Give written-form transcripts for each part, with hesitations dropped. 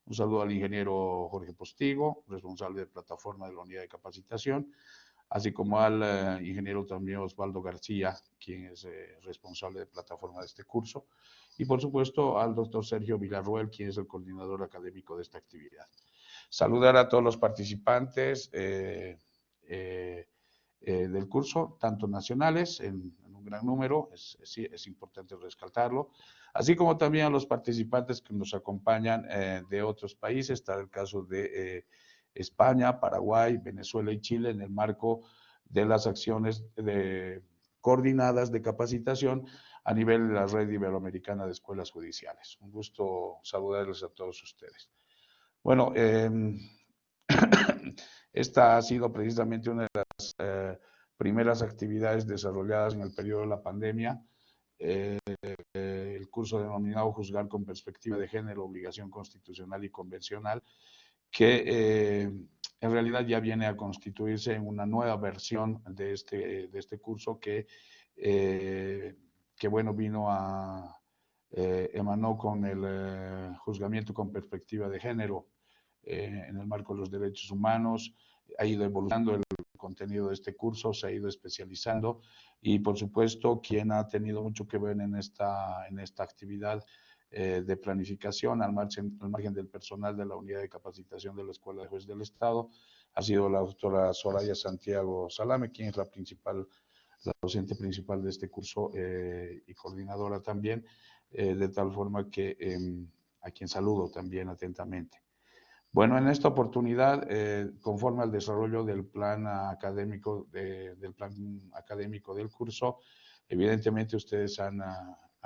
Un saludo al ingeniero Jorge Postigo, responsable de plataforma de la unidad de capacitación, así como al ingeniero también Osvaldo García, quien es responsable de plataforma de este curso, y por supuesto al doctor Sergio Villarruel, quien es el coordinador académico de esta actividad. Saludar a todos los participantes del curso, tanto nacionales, en un gran número, es importante rescatarlo, así como también a los participantes que nos acompañan de otros países, está el caso de España, Paraguay, Venezuela y Chile en el marco de las acciones coordinadas de capacitación a nivel de la Red Iberoamericana de Escuelas Judiciales. Un gusto saludarles a todos ustedes. Bueno, esta ha sido precisamente una de las primeras actividades desarrolladas en el periodo de la pandemia. El curso denominado Juzgar con Perspectiva de Género, Obligación Constitucional y Convencional, que en realidad ya viene a constituirse en una nueva versión de este curso que bueno, emanó con el juzgamiento con perspectiva de género en el marco de los derechos humanos, ha ido evolucionando el contenido de este curso, se ha ido especializando y por supuesto quien ha tenido mucho que ver en esta actividad de planificación al margen del personal de la unidad de capacitación de la Escuela de Jueces del Estado ha sido la doctora Soraya Santiago Salame, quien es la docente principal de este curso y coordinadora también, de tal forma que a quien saludo también atentamente. Bueno, en esta oportunidad, conforme al desarrollo del plan académico, del curso, evidentemente ustedes han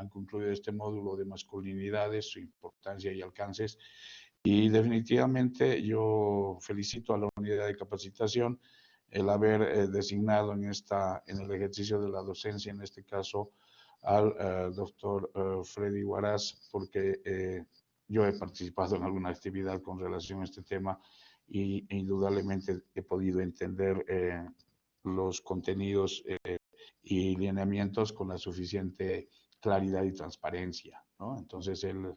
concluido este módulo de masculinidades, su importancia y alcances, y definitivamente yo felicito a la unidad de capacitación el haber designado en el ejercicio de la docencia, en este caso, al doctor Freddy Huaraz, porque yo he participado en alguna actividad con relación a este tema e indudablemente he podido entender los contenidos y lineamientos con la suficiente claridad y transparencia, ¿no? Entonces, el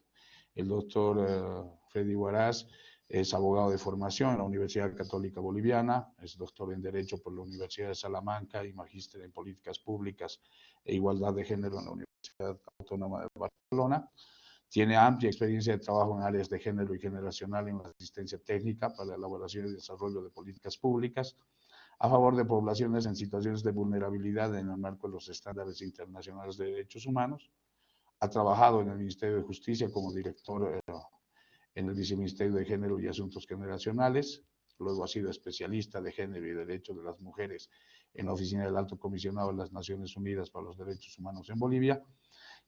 doctor Freddy Huaraz es abogado de formación en la Universidad Católica Boliviana, es doctor en Derecho por la Universidad de Salamanca y magíster en Políticas Públicas e Igualdad de Género en la Universidad Autónoma de Barcelona. Tiene amplia experiencia de trabajo en áreas de género y generacional en la asistencia técnica para la elaboración y desarrollo de políticas públicas a favor de poblaciones en situaciones de vulnerabilidad en el marco de los estándares internacionales de derechos humanos. Ha trabajado en el Ministerio de Justicia como director en el Viceministerio de Género y Asuntos Generacionales. Luego ha sido especialista de género y derechos de las mujeres en la Oficina del Alto Comisionado de las Naciones Unidas para los Derechos Humanos en Bolivia.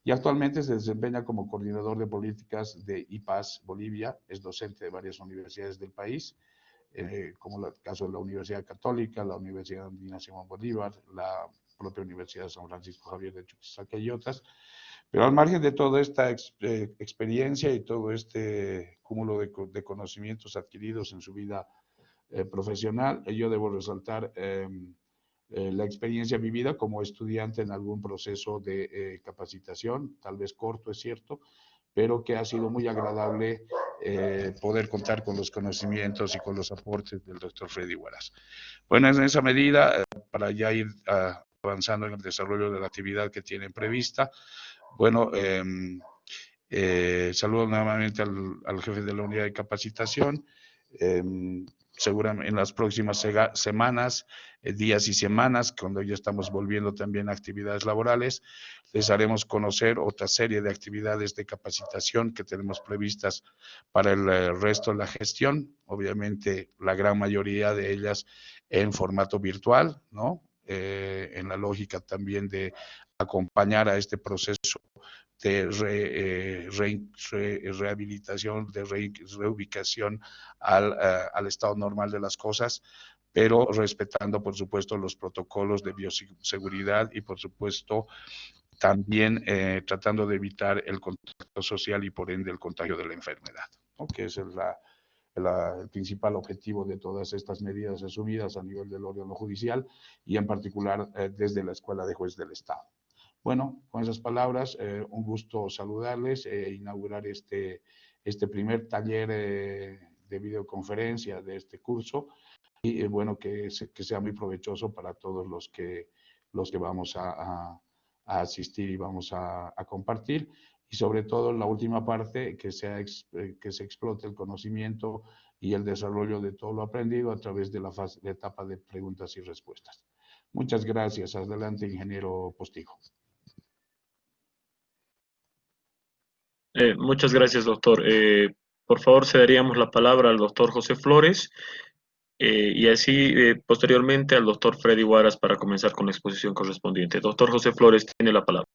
Y actualmente se desempeña como coordinador de políticas de IPAS Bolivia. Es docente de varias universidades del país, como el caso de la Universidad Católica, la Universidad Andina Simón Bolívar, la propia Universidad de San Francisco Javier de Chuquisaca y otras. Pero al margen de toda esta experiencia y todo este cúmulo de conocimientos adquiridos en su vida profesional, yo debo resaltar la experiencia vivida como estudiante en algún proceso de capacitación, tal vez corto, es cierto, pero que ha sido muy agradable poder contar con los conocimientos y con los aportes del doctor Freddy Huaraz. Bueno, en esa medida, para ya ir avanzando en el desarrollo de la actividad que tienen prevista, bueno, saludo nuevamente al jefe de la unidad de capacitación. Seguramente en las próximas semanas, días y semanas, cuando ya estamos volviendo también a actividades laborales, les haremos conocer otra serie de actividades de capacitación que tenemos previstas para el resto de la gestión. Obviamente, la gran mayoría de ellas en formato virtual, ¿no? En la lógica también de acompañar a este proceso de rehabilitación, de reubicación al estado normal de las cosas, pero respetando, por supuesto, los protocolos de bioseguridad y, por supuesto, también tratando de evitar el contacto social y, por ende, el contagio de la enfermedad, ¿no? Que es el principal objetivo de todas estas medidas asumidas a nivel del órgano judicial y en particular desde la Escuela de Jueces del Estado. Bueno, con esas palabras, un gusto saludarles e inaugurar este primer taller de videoconferencia de este curso y bueno, que sea muy provechoso para todos los que vamos a asistir y vamos a compartir. Y sobre todo en la última parte, que se explote el conocimiento y el desarrollo de todo lo aprendido a través de la etapa de preguntas y respuestas. Muchas gracias. Adelante, ingeniero Postigo. Muchas gracias, doctor. Por favor, cederíamos la palabra al doctor José Flores y así posteriormente al doctor Freddy Huaras para comenzar con la exposición correspondiente. Doctor José Flores tiene la palabra.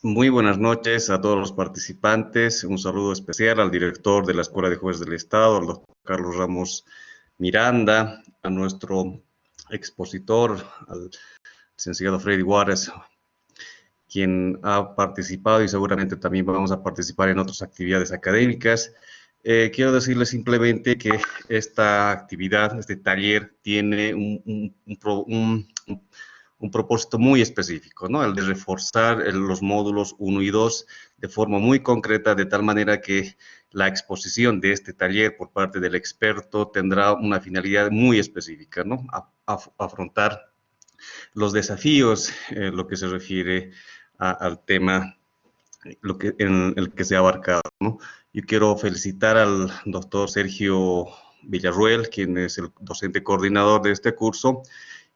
Muy buenas noches a todos los participantes. Un saludo especial al director de la Escuela de Jueces del Estado, al doctor Carlos Ramos Miranda, a nuestro expositor, al licenciado Freddy Huaras, quien ha participado y seguramente también vamos a participar en otras actividades académicas. Quiero decirles simplemente que esta actividad, este taller, tiene un propósito muy específico, ¿no? El de reforzar los módulos 1 y 2 de forma muy concreta, de tal manera que la exposición de este taller por parte del experto tendrá una finalidad muy específica, ¿no? Afrontar los desafíos, lo que se refiere al tema en el que se ha abarcado, ¿no? Yo quiero felicitar al doctor Sergio Villarruel, quien es el docente coordinador de este curso,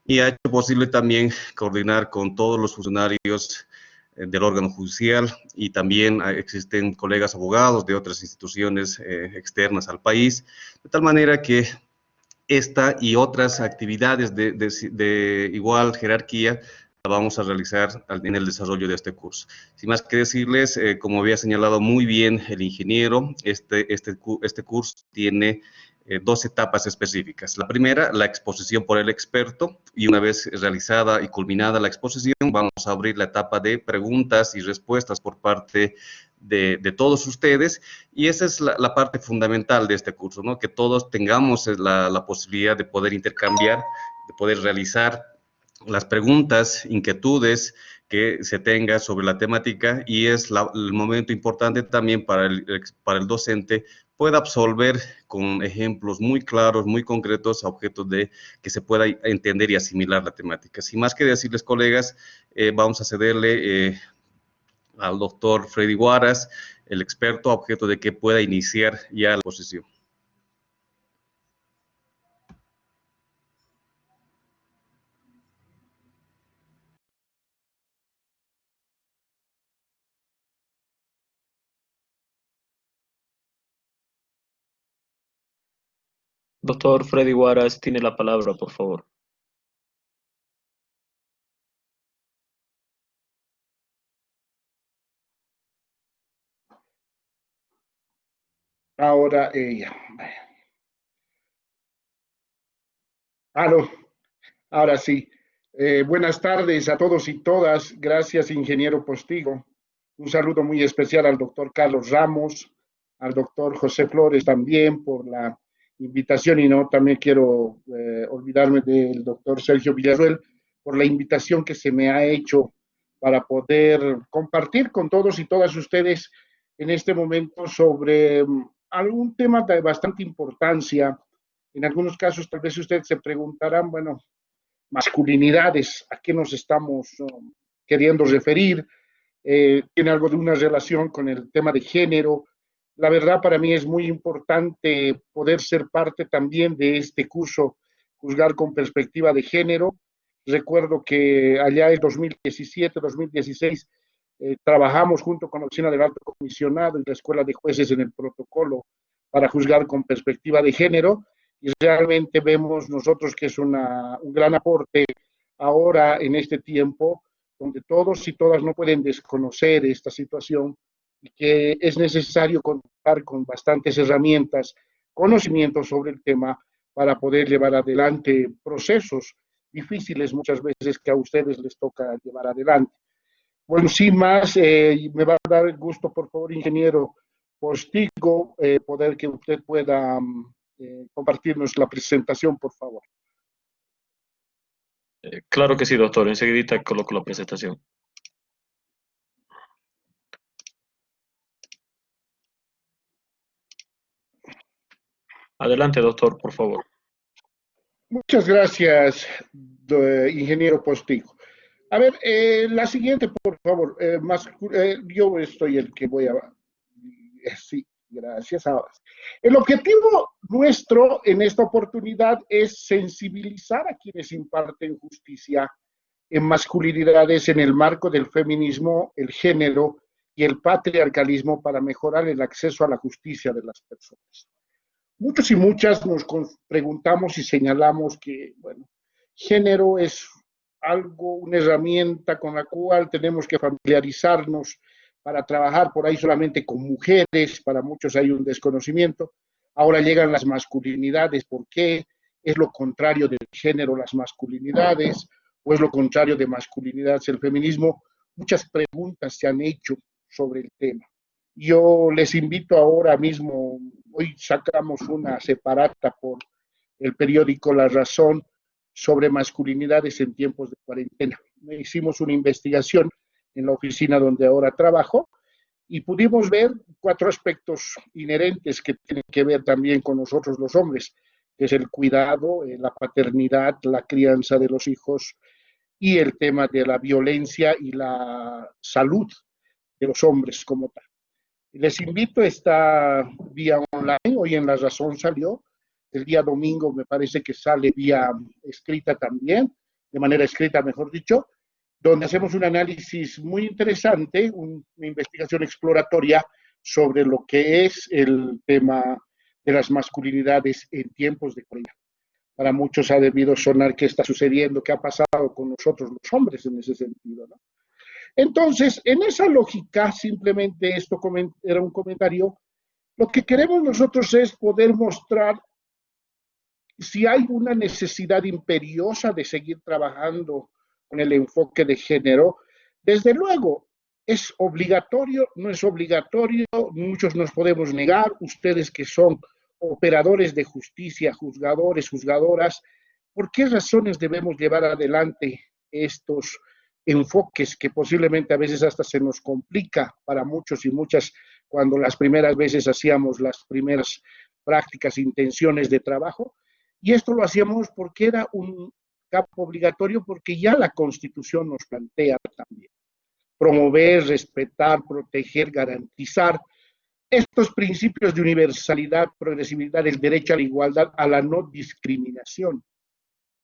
y ha hecho posible también coordinar con todos los funcionarios del órgano judicial y también existen colegas abogados de otras instituciones externas al país, de tal manera que esta y otras actividades de igual jerarquía la vamos a realizar en el desarrollo de este curso. Sin más que decirles, como había señalado muy bien el ingeniero, este curso tiene dos etapas específicas. La primera, la exposición por el experto, y una vez realizada y culminada la exposición, vamos a abrir la etapa de preguntas y respuestas por parte de todos ustedes, y esa es la parte fundamental de este curso, ¿no? Que todos tengamos la posibilidad de poder intercambiar, de poder realizar las preguntas, inquietudes que se tenga sobre la temática, y es el momento importante también para el docente pueda absolver con ejemplos muy claros, muy concretos, a objetos de que se pueda entender y asimilar la temática. Sin más que decirles, colegas, vamos a cederle al doctor Freddy Huaras, el experto, a objeto de que pueda iniciar ya la exposición. Doctor Freddy Huaras tiene la palabra, por favor. Ahora, aló, ahora sí. Buenas tardes a todos y todas. Gracias, ingeniero Postigo. Un saludo muy especial al doctor Carlos Ramos, al doctor José Flores también por la invitación, y no también quiero olvidarme del doctor Sergio Villarruel por la invitación que se me ha hecho para poder compartir con todos y todas ustedes en este momento sobre algún tema de bastante importancia. En algunos casos tal vez ustedes se preguntarán, bueno, masculinidades, ¿a qué nos estamos queriendo referir? Tiene algo de una relación con el tema de género. La verdad, para mí es muy importante poder ser parte también de este curso, Juzgar con Perspectiva de Género. Recuerdo que allá en 2017, 2016, trabajamos junto con la Oficina del Alto Comisionado y la Escuela de Jueces en el protocolo para juzgar con perspectiva de género, y realmente vemos nosotros que es un gran aporte ahora en este tiempo donde todos y todas no pueden desconocer esta situación y que es necesario contar con bastantes herramientas, conocimientos sobre el tema para poder llevar adelante procesos difíciles muchas veces que a ustedes les toca llevar adelante. Bueno, sin más, me va a dar el gusto, por favor, ingeniero Postigo, poder que usted pueda compartirnos la presentación, por favor. Claro que sí, doctor. Enseguidita coloco la presentación. Adelante, doctor, por favor. Muchas gracias, ingeniero Postigo. A ver, la siguiente, por favor. Yo estoy el que voy a... sí, gracias. Ahora. El objetivo nuestro en esta oportunidad es sensibilizar a quienes imparten justicia en masculinidades en el marco del feminismo, el género y el patriarcalismo para mejorar el acceso a la justicia de las personas. Muchos y muchas nos preguntamos y señalamos que, bueno, género es algo, una herramienta con la cual tenemos que familiarizarnos para trabajar por ahí solamente con mujeres, para muchos hay un desconocimiento. Ahora llegan las masculinidades, ¿por qué? ¿Es lo contrario del género las masculinidades? ¿O es lo contrario de masculinidades el feminismo? Muchas preguntas se han hecho sobre el tema. Yo les invito ahora mismo, hoy sacamos una separata por el periódico La Razón sobre masculinidades en tiempos de cuarentena. Hicimos una investigación en la oficina donde ahora trabajo y pudimos ver 4 aspectos inherentes que tienen que ver también con nosotros los hombres, que es el cuidado, la paternidad, la crianza de los hijos y el tema de la violencia y la salud de los hombres como tal. Les invito a esta vía online, hoy en La Razón salió, el día domingo me parece que sale vía escrita también, de manera escrita mejor dicho, donde hacemos un análisis muy interesante, una investigación exploratoria sobre lo que es el tema de las masculinidades en tiempos de cuarentena. Para muchos ha debido sonar qué está sucediendo, qué ha pasado con nosotros los hombres en ese sentido, ¿no? Entonces, en esa lógica, simplemente esto era un comentario. Lo que queremos nosotros es poder mostrar si hay una necesidad imperiosa de seguir trabajando con el enfoque de género. Desde luego, es obligatorio, no es obligatorio, muchos nos podemos negar, ustedes que son operadores de justicia, juzgadores, juzgadoras, ¿por qué razones debemos llevar adelante estos enfoques que posiblemente a veces hasta se nos complica para muchos y muchas cuando las primeras veces hacíamos las primeras prácticas, intenciones de trabajo? Y esto lo hacíamos porque era un campo obligatorio, porque ya la Constitución nos plantea también promover, respetar, proteger, garantizar estos principios de universalidad, progresividad, el derecho a la igualdad, a la no discriminación,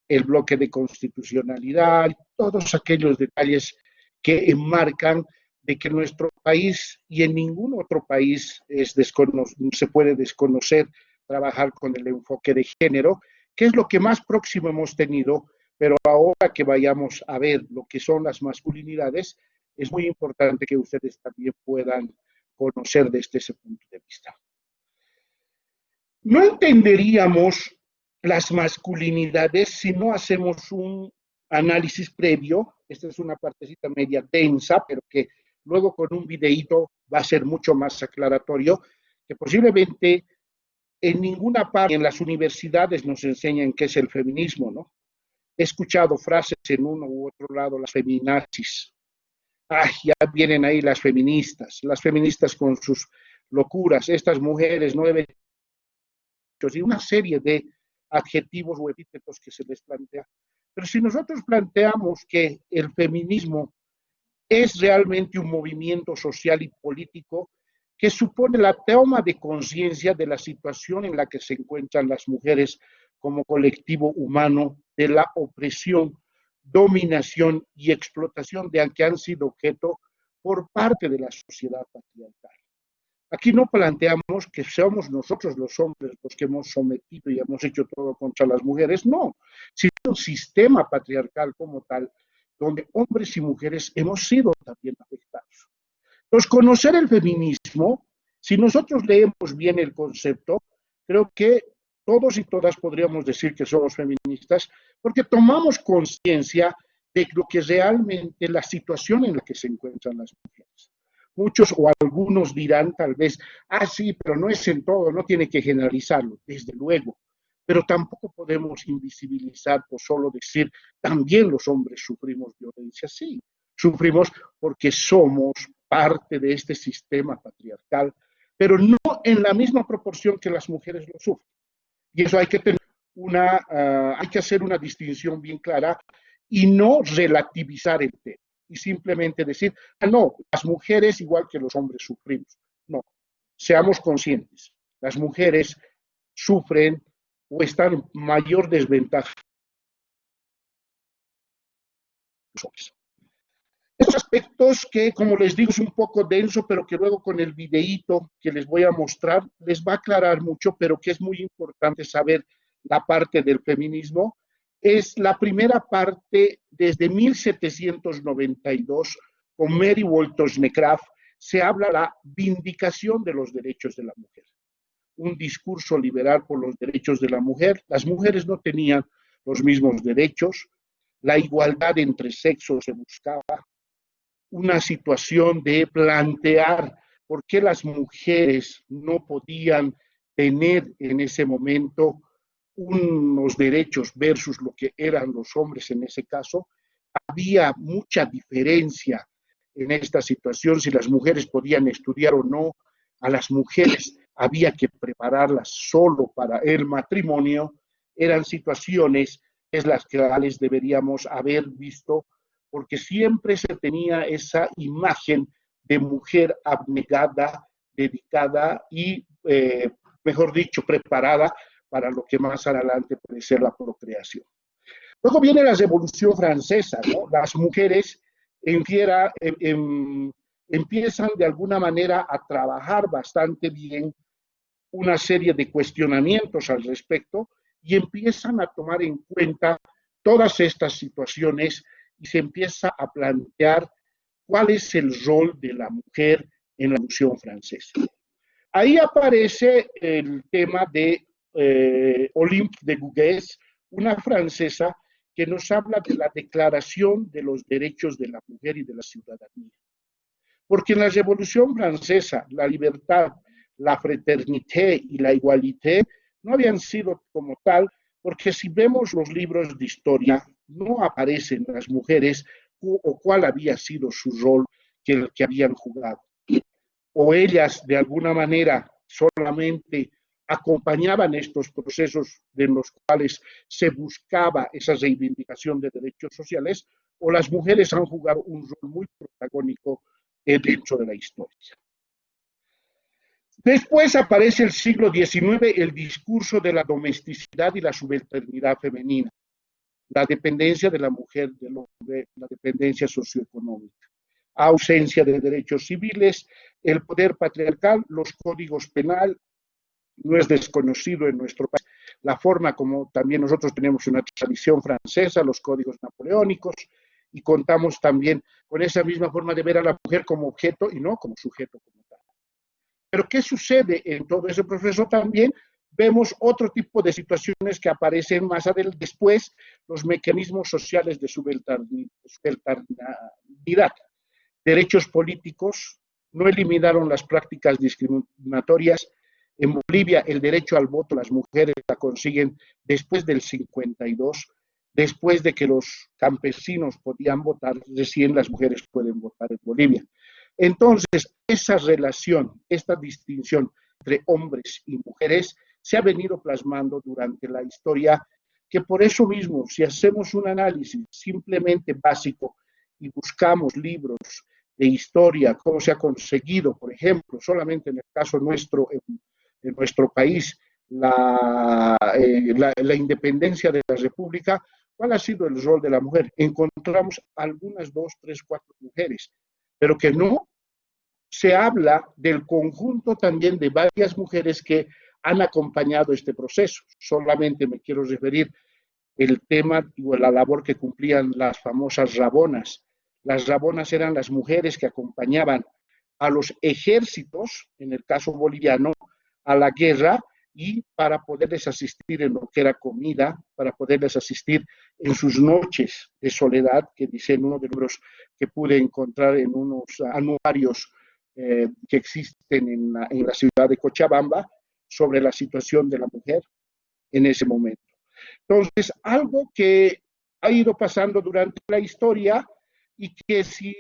el bloque de constitucionalidad, todos aquellos detalles que enmarcan de que nuestro país y en ningún otro país se puede desconocer trabajar con el enfoque de género, que es lo que más próximo hemos tenido, pero ahora que vayamos a ver lo que son las masculinidades, es muy importante que ustedes también puedan conocer desde ese punto de vista. No entenderíamos las masculinidades si no hacemos un análisis previo. Esta es una partecita media densa, pero que luego con un videíto va a ser mucho más aclaratorio, que posiblemente en ninguna parte en las universidades nos enseñan qué es el feminismo, ¿no? He escuchado frases en uno u otro lado, las feminazis. ¡Ay, ya vienen ahí las feministas con sus locuras! Estas mujeres no deben... Y una serie de adjetivos o epítetos que se les plantea. Pero si nosotros planteamos que el feminismo es realmente un movimiento social y político que supone la toma de conciencia de la situación en la que se encuentran las mujeres como colectivo humano, de la opresión, dominación y explotación de la que han sido objeto por parte de la sociedad patriarcal. Aquí no planteamos que seamos nosotros los hombres los que hemos sometido y hemos hecho todo contra las mujeres, no, sino un sistema patriarcal como tal, donde hombres y mujeres hemos sido también afectados. Entonces, conocer el feminismo, si nosotros leemos bien el concepto, creo que todos y todas podríamos decir que somos feministas, porque tomamos conciencia de lo que realmente la situación en la que se encuentran las mujeres. Muchos o algunos dirán tal vez, sí, pero no es en todo, no tiene que generalizarlo, desde luego. pero tampoco podemos invisibilizar por solo decir, también los hombres sufrimos violencia. Sí, sufrimos porque somos parte de este sistema patriarcal, pero no en la misma proporción que las mujeres lo sufren. Y eso hay que tener hay que hacer una distinción bien clara y no relativizar el tema y simplemente decir, no, las mujeres igual que los hombres sufrimos. No, seamos conscientes, las mujeres sufren o están en mayor desventaja que los hombres. Estos aspectos que, como les digo, es un poco denso, pero que luego con el videíto que les voy a mostrar les va a aclarar mucho, pero que es muy importante saber la parte del feminismo. Es la primera parte desde 1792, con Mary Wollstonecraft, se habla la vindicación de los derechos de la mujer. Un discurso liberal por los derechos de la mujer. Las mujeres no tenían los mismos derechos, la igualdad entre sexos se buscaba, una situación de plantear por qué las mujeres no podían tener en ese momento unos derechos versus lo que eran los hombres en ese caso. Había mucha diferencia en esta situación, si las mujeres podían estudiar o no. A las mujeres había que prepararlas solo para el matrimonio. Eran situaciones es las que deberíamos haber visto, porque siempre se tenía esa imagen de mujer abnegada, dedicada y, mejor dicho, preparada para lo que más adelante puede ser la procreación. Luego viene la Revolución Francesa, ¿no? Las mujeres empiezan de alguna manera a trabajar bastante bien una serie de cuestionamientos al respecto y empiezan a tomar en cuenta todas estas situaciones y se empieza a plantear cuál es el rol de la mujer en la Revolución Francesa. Ahí aparece el tema de Olympe de Gouges, una francesa que nos habla de la Declaración de los Derechos de la Mujer y de la Ciudadanía. Porque en la Revolución Francesa la libertad, la fraternité y la igualité no habían sido como tal, porque si vemos los libros de historia, no aparecen las mujeres o cuál había sido su rol que habían jugado. O ellas, de alguna manera, solamente acompañaban estos procesos en los cuales se buscaba esa reivindicación de derechos sociales, o las mujeres han jugado un rol muy protagónico dentro de la historia. Después aparece el siglo XIX, el discurso de la domesticidad y la subalternidad femenina, la dependencia de la mujer del hombre, la dependencia socioeconómica, ausencia de derechos civiles, el poder patriarcal, los códigos penal, no es desconocido en nuestro país, la forma como también nosotros tenemos una tradición francesa, los códigos napoleónicos, y contamos también con esa misma forma de ver a la mujer como objeto y no como sujeto como tal. Pero ¿qué sucede en todo ese proceso también? Vemos otro tipo de situaciones que aparecen más adelante, después, los mecanismos sociales de subalternidad. Derechos políticos, no eliminaron las prácticas discriminatorias. En Bolivia, el derecho al voto, las mujeres la consiguen después del 52, después de que los campesinos podían votar, recién las mujeres pueden votar en Bolivia. Entonces, esa relación, esta distinción entre hombres y mujeres se ha venido plasmando durante la historia, que por eso mismo, si hacemos un análisis simplemente básico y buscamos libros de historia, cómo se ha conseguido, por ejemplo, solamente en el caso nuestro, en nuestro país, la independencia de la República, ¿cuál ha sido el rol de la mujer? Encontramos algunas 2, 3, 4 mujeres, pero que no se habla del conjunto también de varias mujeres que han acompañado este proceso. Solamente me quiero referir el tema o la labor que cumplían las famosas rabonas. Las rabonas eran las mujeres que acompañaban a los ejércitos, en el caso boliviano, a la guerra y para poderles asistir en lo que era comida, para poderles asistir en sus noches de soledad, que dice en uno de los libros que pude encontrar en unos anuarios que existen en la ciudad de Cochabamba sobre la situación de la mujer. en ese momento. Entonces, algo que ha ido pasando durante la historia y que si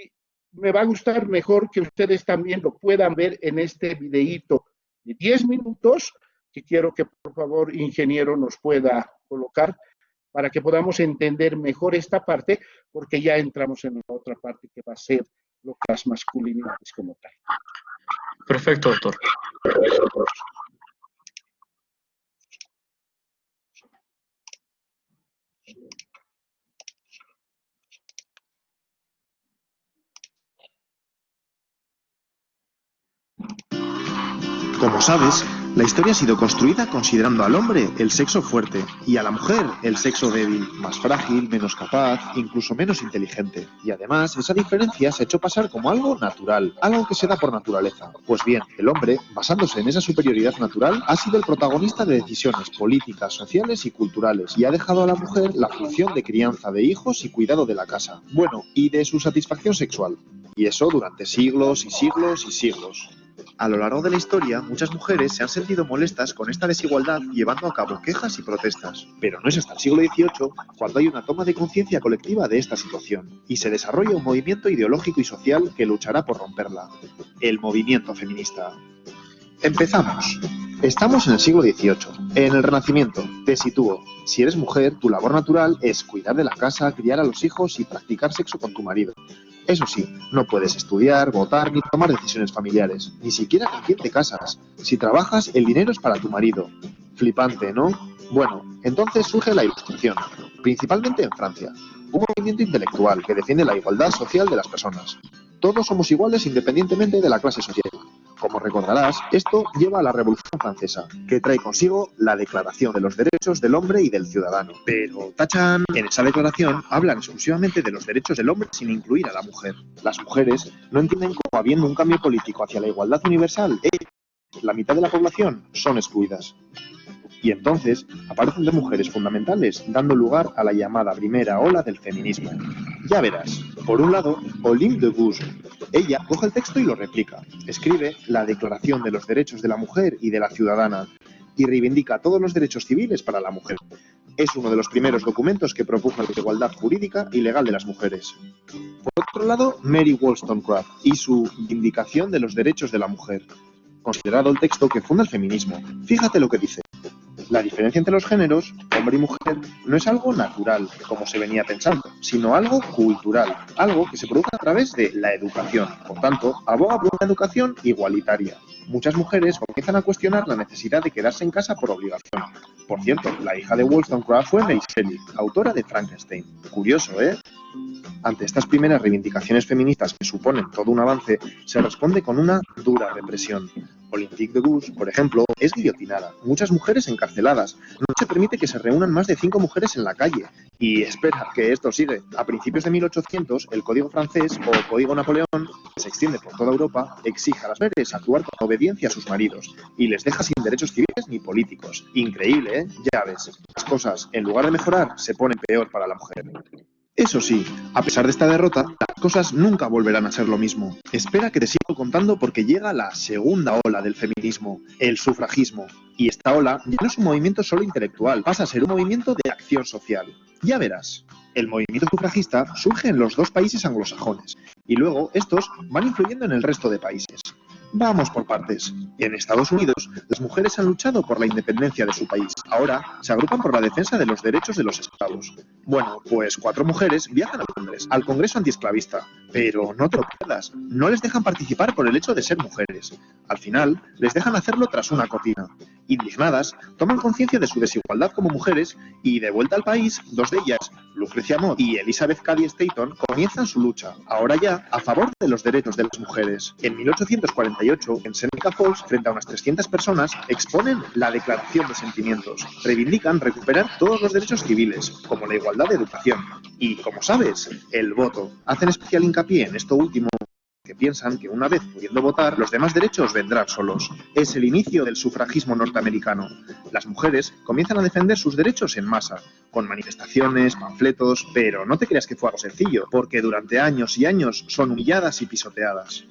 me va a gustar mejor que ustedes también lo puedan ver en este videíto de 10 minutos, que quiero que por favor, ingeniero, nos pueda colocar para que podamos entender mejor esta parte, porque ya entramos en la otra parte que va a ser lo que las masculinidades como tal. Perfecto, doctor. Como sabes, la historia ha sido construida considerando al hombre el sexo fuerte y a la mujer el sexo débil, más frágil, menos capaz, incluso menos inteligente. Y además, esa diferencia se ha hecho pasar como algo natural, algo que se da por naturaleza. Pues bien, el hombre, basándose en esa superioridad natural, ha sido el protagonista de decisiones políticas, sociales y culturales, y ha dejado a la mujer la función de crianza de hijos y cuidado de la casa. Bueno, y de su satisfacción sexual. Y eso durante siglos y siglos y siglos. A lo largo de la historia, muchas mujeres se han sentido molestas con esta desigualdad llevando a cabo quejas y protestas. Pero no es hasta el siglo XVIII cuando hay una toma de conciencia colectiva de esta situación y se desarrolla un movimiento ideológico y social que luchará por romperla. El movimiento feminista. Empezamos. Estamos en el siglo XVIII, en el Renacimiento. Te sitúo. Si eres mujer, tu labor natural es cuidar de la casa, criar a los hijos y practicar sexo con tu marido. Eso sí, no puedes estudiar, votar ni tomar decisiones familiares, ni siquiera con quién te casas. Si trabajas, el dinero es para tu marido. Flipante, ¿no? Bueno, entonces surge la Ilustración, principalmente en Francia. Un movimiento intelectual que defiende la igualdad social de las personas. Todos somos iguales independientemente de la clase social. Como recordarás, esto lleva a la Revolución Francesa, que trae consigo la Declaración de los Derechos del Hombre y del Ciudadano. Pero, ¡tachán!, en esa declaración hablan exclusivamente de los derechos del hombre sin incluir a la mujer. Las mujeres no entienden cómo, habiendo un cambio político hacia la igualdad universal, la mitad de la población son excluidas. Y entonces aparecen dos mujeres fundamentales, dando lugar a la llamada primera ola del feminismo. Ya verás, por un lado, Olympe de Gouges. Ella coge el texto y lo replica. Escribe la Declaración de los Derechos de la Mujer y de la Ciudadana y reivindica todos los derechos civiles para la mujer. Es uno de los primeros documentos que propugna la igualdad jurídica y legal de las mujeres. Por otro lado, Mary Wollstonecraft y su Vindicación de los Derechos de la Mujer. Considerado el texto que funda el feminismo. Fíjate lo que dice. La diferencia entre los géneros, hombre y mujer, no es algo natural, como se venía pensando, sino algo cultural, algo que se produce a través de la educación. Por tanto, aboga por una educación igualitaria. Muchas mujeres comienzan a cuestionar la necesidad de quedarse en casa por obligación. Por cierto, la hija de Wollstonecraft fue Mary Shelley, autora de Frankenstein. Curioso, ¿eh? Ante estas primeras reivindicaciones feministas que suponen todo un avance, se responde con una dura represión. Olympique de Gouges, por ejemplo, es guillotinada, muchas mujeres encarceladas, no se permite que se reúnan más de 5 mujeres en la calle. Y espera, que esto sigue. A principios de 1800, el Código francés o Código Napoleón, que se extiende por toda Europa, exige a las mujeres actuar con obediencia a sus maridos y les deja sin derechos civiles ni políticos. Increíble, ¿eh? Ya ves, las cosas, en lugar de mejorar, se ponen peor para la mujer. Eso sí, a pesar de esta derrota, las cosas nunca volverán a ser lo mismo. Espera que te sigo contando porque llega la segunda ola del feminismo, el sufragismo. Y esta ola ya no es un movimiento solo intelectual, pasa a ser un movimiento de acción social. Ya verás, el movimiento sufragista surge en los dos países anglosajones y luego estos van influyendo en el resto de países. Vamos por partes. En Estados Unidos, las mujeres han luchado por la independencia de su país. Ahora se agrupan por la defensa de los derechos de los esclavos. Bueno, pues 4 mujeres viajan a Londres, al Congreso Antiesclavista. Pero no te lo pierdas, no les dejan participar por el hecho de ser mujeres. Al final, les dejan hacerlo tras una cortina. Indignadas, toman conciencia de su desigualdad como mujeres y, de vuelta al país, 2 de ellas, Lucrecia Mott y Elizabeth Cady Stanton, comienzan su lucha, ahora ya, a favor de los derechos de las mujeres. En 1848, en Seneca Falls, frente a unas 300 personas, exponen la Declaración de Sentimientos. Reivindican recuperar todos los derechos civiles, como la igualdad de educación. Y, como sabes, el voto. Hacen especial hincapié en esto último, que piensan que una vez pudiendo votar, los demás derechos vendrán solos. Es el inicio del sufragismo norteamericano. Las mujeres comienzan a defender sus derechos en masa, con manifestaciones, panfletos, pero no te creas que fue algo sencillo, porque durante años y años son humilladas y pisoteadas.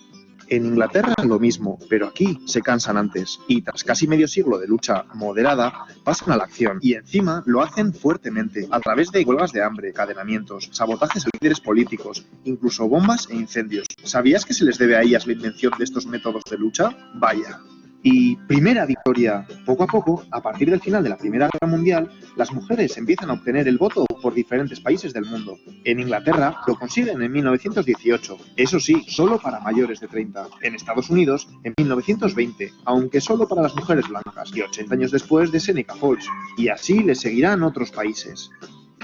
En Inglaterra lo mismo, pero aquí se cansan antes y tras casi medio siglo de lucha moderada pasan a la acción y encima lo hacen fuertemente a través de huelgas de hambre, encadenamientos, sabotajes a líderes políticos, incluso bombas e incendios. ¿Sabías que se les debe a ellas la invención de estos métodos de lucha? Vaya. Y primera victoria. Poco a poco, a partir del final de la Primera Guerra Mundial, las mujeres empiezan a obtener el voto por diferentes países del mundo. En Inglaterra lo consiguen en 1918, eso sí, solo para mayores de 30. En Estados Unidos, en 1920, aunque solo para las mujeres blancas, y 80 años después de Seneca Falls. Y así le seguirán otros países.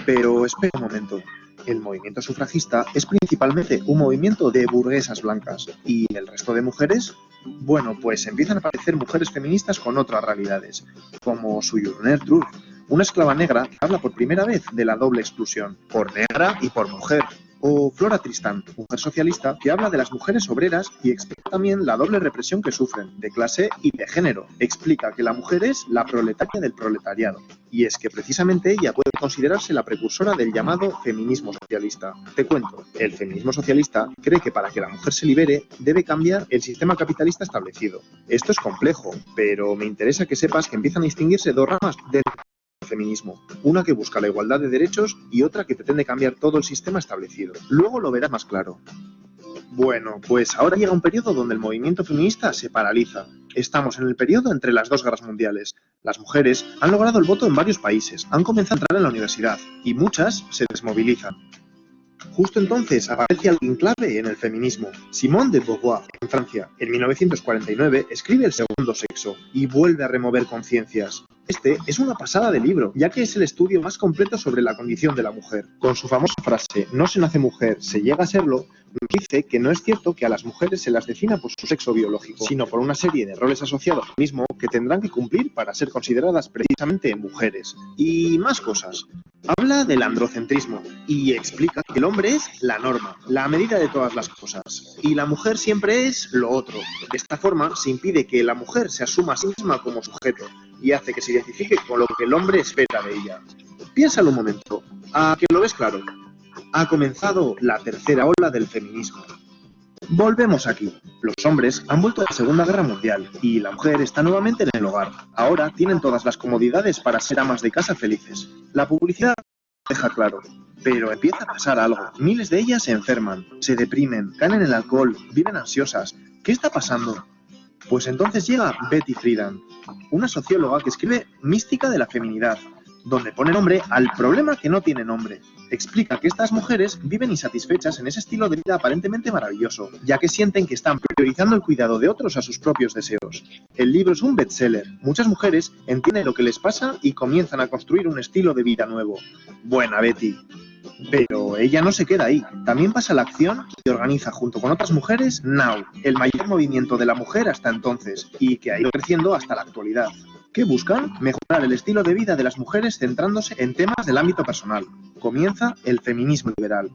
Pero espera un momento. El movimiento sufragista es principalmente un movimiento de burguesas blancas. ¿Y el resto de mujeres? Bueno, pues empiezan a aparecer mujeres feministas con otras realidades, como Sojourner Truth, una esclava negra que habla por primera vez de la doble exclusión, por negra y por mujer. O Flora Tristan, mujer socialista que habla de las mujeres obreras y explica también la doble represión que sufren, de clase y de género. Explica que la mujer es la proletaria del proletariado. Y es que precisamente ella puede considerarse la precursora del llamado feminismo socialista. Te cuento, el feminismo socialista cree que para que la mujer se libere debe cambiar el sistema capitalista establecido. Esto es complejo, pero me interesa que sepas que empiezan a distinguirse dos ramas del feminismo, una que busca la igualdad de derechos y otra que pretende cambiar todo el sistema establecido. Luego lo verás más claro. Bueno, pues ahora llega un periodo donde el movimiento feminista se paraliza. Estamos en el periodo entre las dos guerras mundiales. Las mujeres han logrado el voto en varios países, han comenzado a entrar en la universidad y muchas se desmovilizan. Justo entonces aparece alguien clave en el feminismo. Simone de Beauvoir, en Francia, en 1949, escribe El segundo sexo y vuelve a remover conciencias. Este es una pasada de libro, ya que es el estudio más completo sobre la condición de la mujer. Con su famosa frase, no se nace mujer, se llega a serlo, nos dice que no es cierto que a las mujeres se las defina por su sexo biológico, sino por una serie de roles asociados al mismo que tendrán que cumplir para ser consideradas precisamente mujeres. Y más cosas. Habla del androcentrismo y explica que el hombre es la norma, la medida de todas las cosas, y la mujer siempre es lo otro. De esta forma se impide que la mujer se asuma a sí misma como sujeto y hace que se identifique con lo que el hombre espera de ella. Piénsalo un momento, ¿a que lo ves claro? Ha comenzado la tercera ola del feminismo. Volvemos aquí. Los hombres han vuelto a la Segunda Guerra Mundial y la mujer está nuevamente en el hogar. Ahora tienen todas las comodidades para ser amas de casa felices. La publicidad deja claro, pero empieza a pasar algo. Miles de ellas se enferman, se deprimen, caen en el alcohol, viven ansiosas. ¿Qué está pasando? Pues entonces llega Betty Friedan, una socióloga que escribe Mística de la feminidad, donde pone nombre al problema que no tiene nombre. Explica que estas mujeres viven insatisfechas en ese estilo de vida aparentemente maravilloso, ya que sienten que están priorizando el cuidado de otros a sus propios deseos. El libro es un bestseller. Muchas mujeres entienden lo que les pasa y comienzan a construir un estilo de vida nuevo. Buena Betty. Pero ella no se queda ahí. También pasa a la acción y organiza junto con otras mujeres Now, el mayor movimiento de la mujer hasta entonces, y que ha ido creciendo hasta la actualidad. ¿Qué buscan? Mejorar el estilo de vida de las mujeres centrándose en temas del ámbito personal. Comienza el feminismo liberal.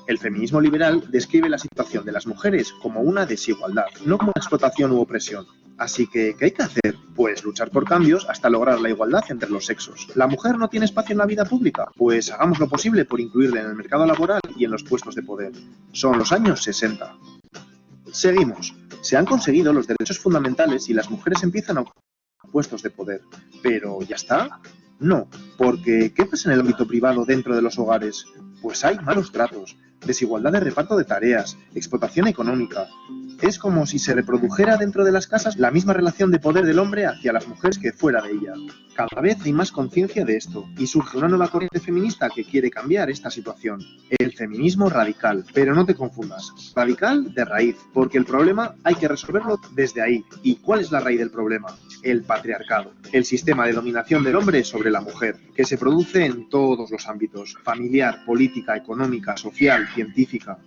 El feminismo liberal describe la situación de las mujeres como una desigualdad, no como explotación u opresión. Así que, ¿qué hay que hacer? Pues luchar por cambios hasta lograr la igualdad entre los sexos. ¿La mujer no tiene espacio en la vida pública? Pues hagamos lo posible por incluirla en el mercado laboral y en los puestos de poder. Son los años 60. Seguimos. Se han conseguido los derechos fundamentales y las mujeres empiezan a ocupar puestos de poder. ¿Pero ya está? No, porque ¿qué pasa en el ámbito privado dentro de los hogares? Pues hay malos tratos, desigualdad de reparto de tareas, explotación económica. Es como si se reprodujera dentro de las casas la misma relación de poder del hombre hacia las mujeres que fuera de ella. Cada vez hay más conciencia de esto y surge una nueva corriente feminista que quiere cambiar esta situación. El feminismo radical. Pero no te confundas. Radical de raíz, porque el problema hay que resolverlo desde ahí. ¿Y cuál es la raíz del problema? El patriarcado. El sistema de dominación del hombre sobre la mujer, que se produce en todos los ámbitos. Familiar, política, económica, social, científica.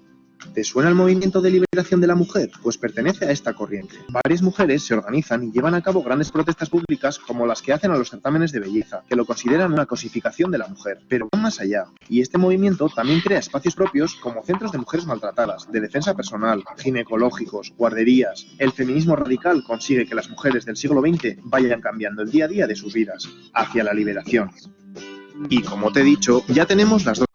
¿Te suena el movimiento de liberación de la mujer? Pues pertenece a esta corriente. Varias mujeres se organizan y llevan a cabo grandes protestas públicas como las que hacen a los certámenes de belleza, que lo consideran una cosificación de la mujer, pero van más allá. Y este movimiento también crea espacios propios como centros de mujeres maltratadas, de defensa personal, ginecológicos, guarderías. El feminismo radical consigue que las mujeres del siglo XX vayan cambiando el día a día de sus vidas hacia la liberación. Y como te he dicho, ya tenemos las dos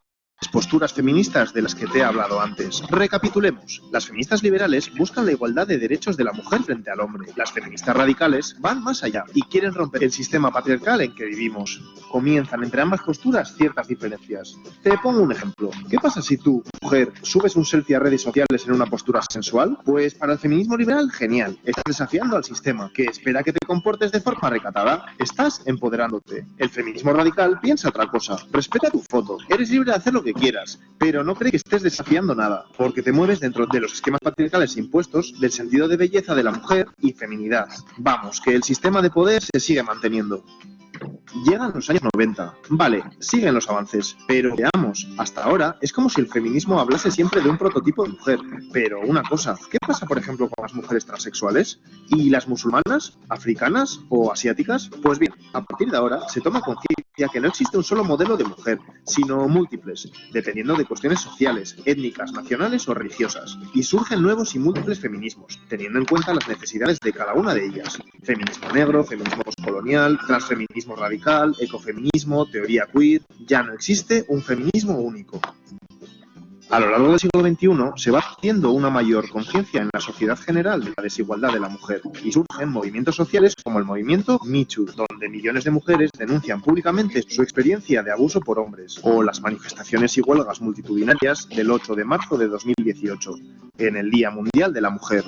posturas feministas de las que te he hablado antes. Recapitulemos. Las feministas liberales buscan la igualdad de derechos de la mujer frente al hombre. Las feministas radicales van más allá y quieren romper el sistema patriarcal en que vivimos. Comienzan entre ambas posturas ciertas diferencias. Te pongo un ejemplo. ¿Qué pasa si tú, mujer, subes un selfie a redes sociales en una postura sensual? Pues para el feminismo liberal, genial. Estás desafiando al sistema, que espera que te comportes de forma recatada. Estás empoderándote. El feminismo radical piensa otra cosa. Respeta tu foto. Eres libre de hacer lo que quieras, pero no cree que estés desafiando nada, porque te mueves dentro de los esquemas patriarcales impuestos del sentido de belleza de la mujer y feminidad. Vamos, que el sistema de poder se sigue manteniendo. Llegan los años 90. Vale, siguen los avances, pero veamos, hasta ahora es como si el feminismo hablase siempre de un prototipo de mujer. Pero una cosa, ¿qué pasa por ejemplo con las mujeres transexuales? ¿Y las musulmanas, africanas o asiáticas? Pues bien, a partir de ahora se toma conciencia que no existe un solo modelo de mujer, sino múltiples, dependiendo de cuestiones sociales, étnicas, nacionales o religiosas. Y surgen nuevos y múltiples feminismos, teniendo en cuenta las necesidades de cada una de ellas. Feminismo negro, feminismo postcolonial, transfeminismo radical, ecofeminismo, teoría queer. Ya no existe un feminismo único. A lo largo del siglo XXI se va haciendo una mayor conciencia en la sociedad general de la desigualdad de la mujer y surgen movimientos sociales como el movimiento Me Too, donde millones de mujeres denuncian públicamente su experiencia de abuso por hombres, o las manifestaciones y huelgas multitudinarias del 8 de marzo de 2018, en el Día Mundial de la Mujer.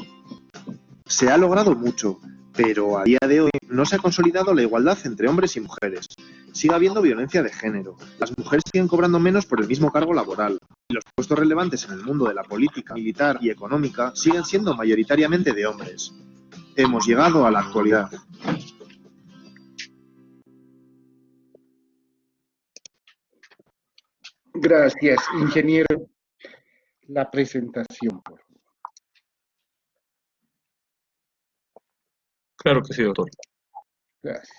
Se ha logrado mucho, pero a día de hoy no se ha consolidado la igualdad entre hombres y mujeres. Sigue habiendo violencia de género, las mujeres siguen cobrando menos por el mismo cargo laboral, y los puestos relevantes en el mundo de la política, militar y económica siguen siendo mayoritariamente de hombres. Hemos llegado a la actualidad. Gracias, ingeniero. La presentación, por favor. Claro que sí, doctor. Gracias.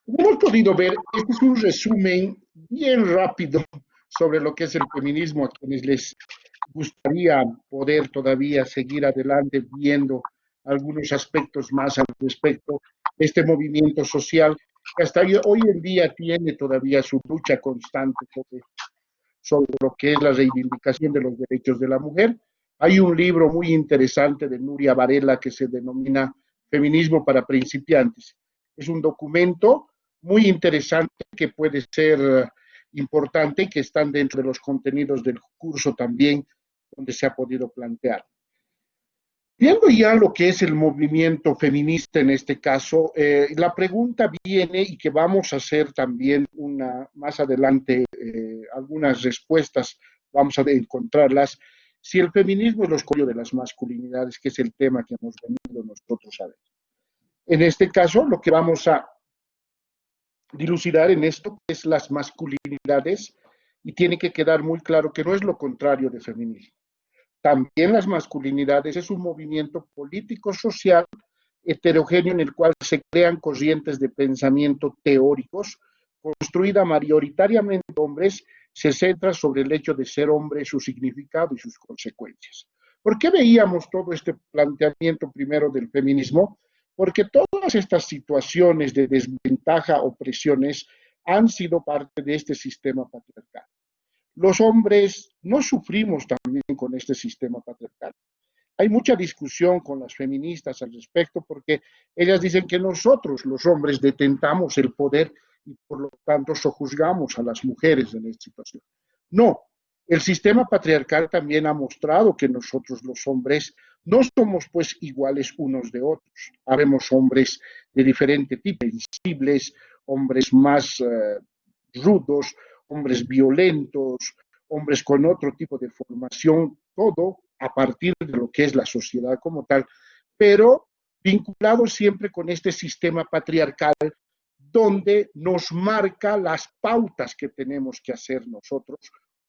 Como hemos podido ver, este es un resumen bien rápido sobre lo que es el feminismo, a quienes les gustaría poder todavía seguir adelante viendo algunos aspectos más al respecto. Este movimiento social que hasta hoy en día tiene todavía su lucha constante sobre lo que es la reivindicación de los derechos de la mujer. Hay un libro muy interesante de Nuria Varela que se denomina Feminismo para principiantes. Es un documento muy interesante que puede ser importante y que están dentro de los contenidos del curso también, donde se ha podido plantear. Viendo ya lo que es el movimiento feminista en este caso, la pregunta viene y que vamos a hacer también más adelante algunas respuestas, vamos a encontrarlas, si el feminismo es lo escollo de las masculinidades, que es el tema que hemos venido nosotros a ver. En este caso, lo que vamos a dilucidar en esto es las masculinidades y tiene que quedar muy claro que no es lo contrario de feminismo. También las masculinidades es un movimiento político-social heterogéneo en el cual se crean corrientes de pensamiento teóricos, construida mayoritariamente por hombres, se centra sobre el hecho de ser hombre, su significado y sus consecuencias. ¿Por qué veíamos todo este planteamiento primero del feminismo? Porque todas estas situaciones de desventaja o presiones han sido parte de este sistema patriarcal. Los hombres no sufrimos también con este sistema patriarcal. Hay mucha discusión con las feministas al respecto porque ellas dicen que nosotros, los hombres, detentamos el poder y por lo tanto sojuzgamos a las mujeres en esta situación. No, el sistema patriarcal también ha mostrado que nosotros los hombres no somos pues iguales unos de otros. Habemos hombres de diferente tipo, sensibles, hombres más rudos, hombres violentos, hombres con otro tipo de formación, todo a partir de lo que es la sociedad como tal, pero vinculado siempre con este sistema patriarcal donde nos marca las pautas que tenemos que hacer nosotros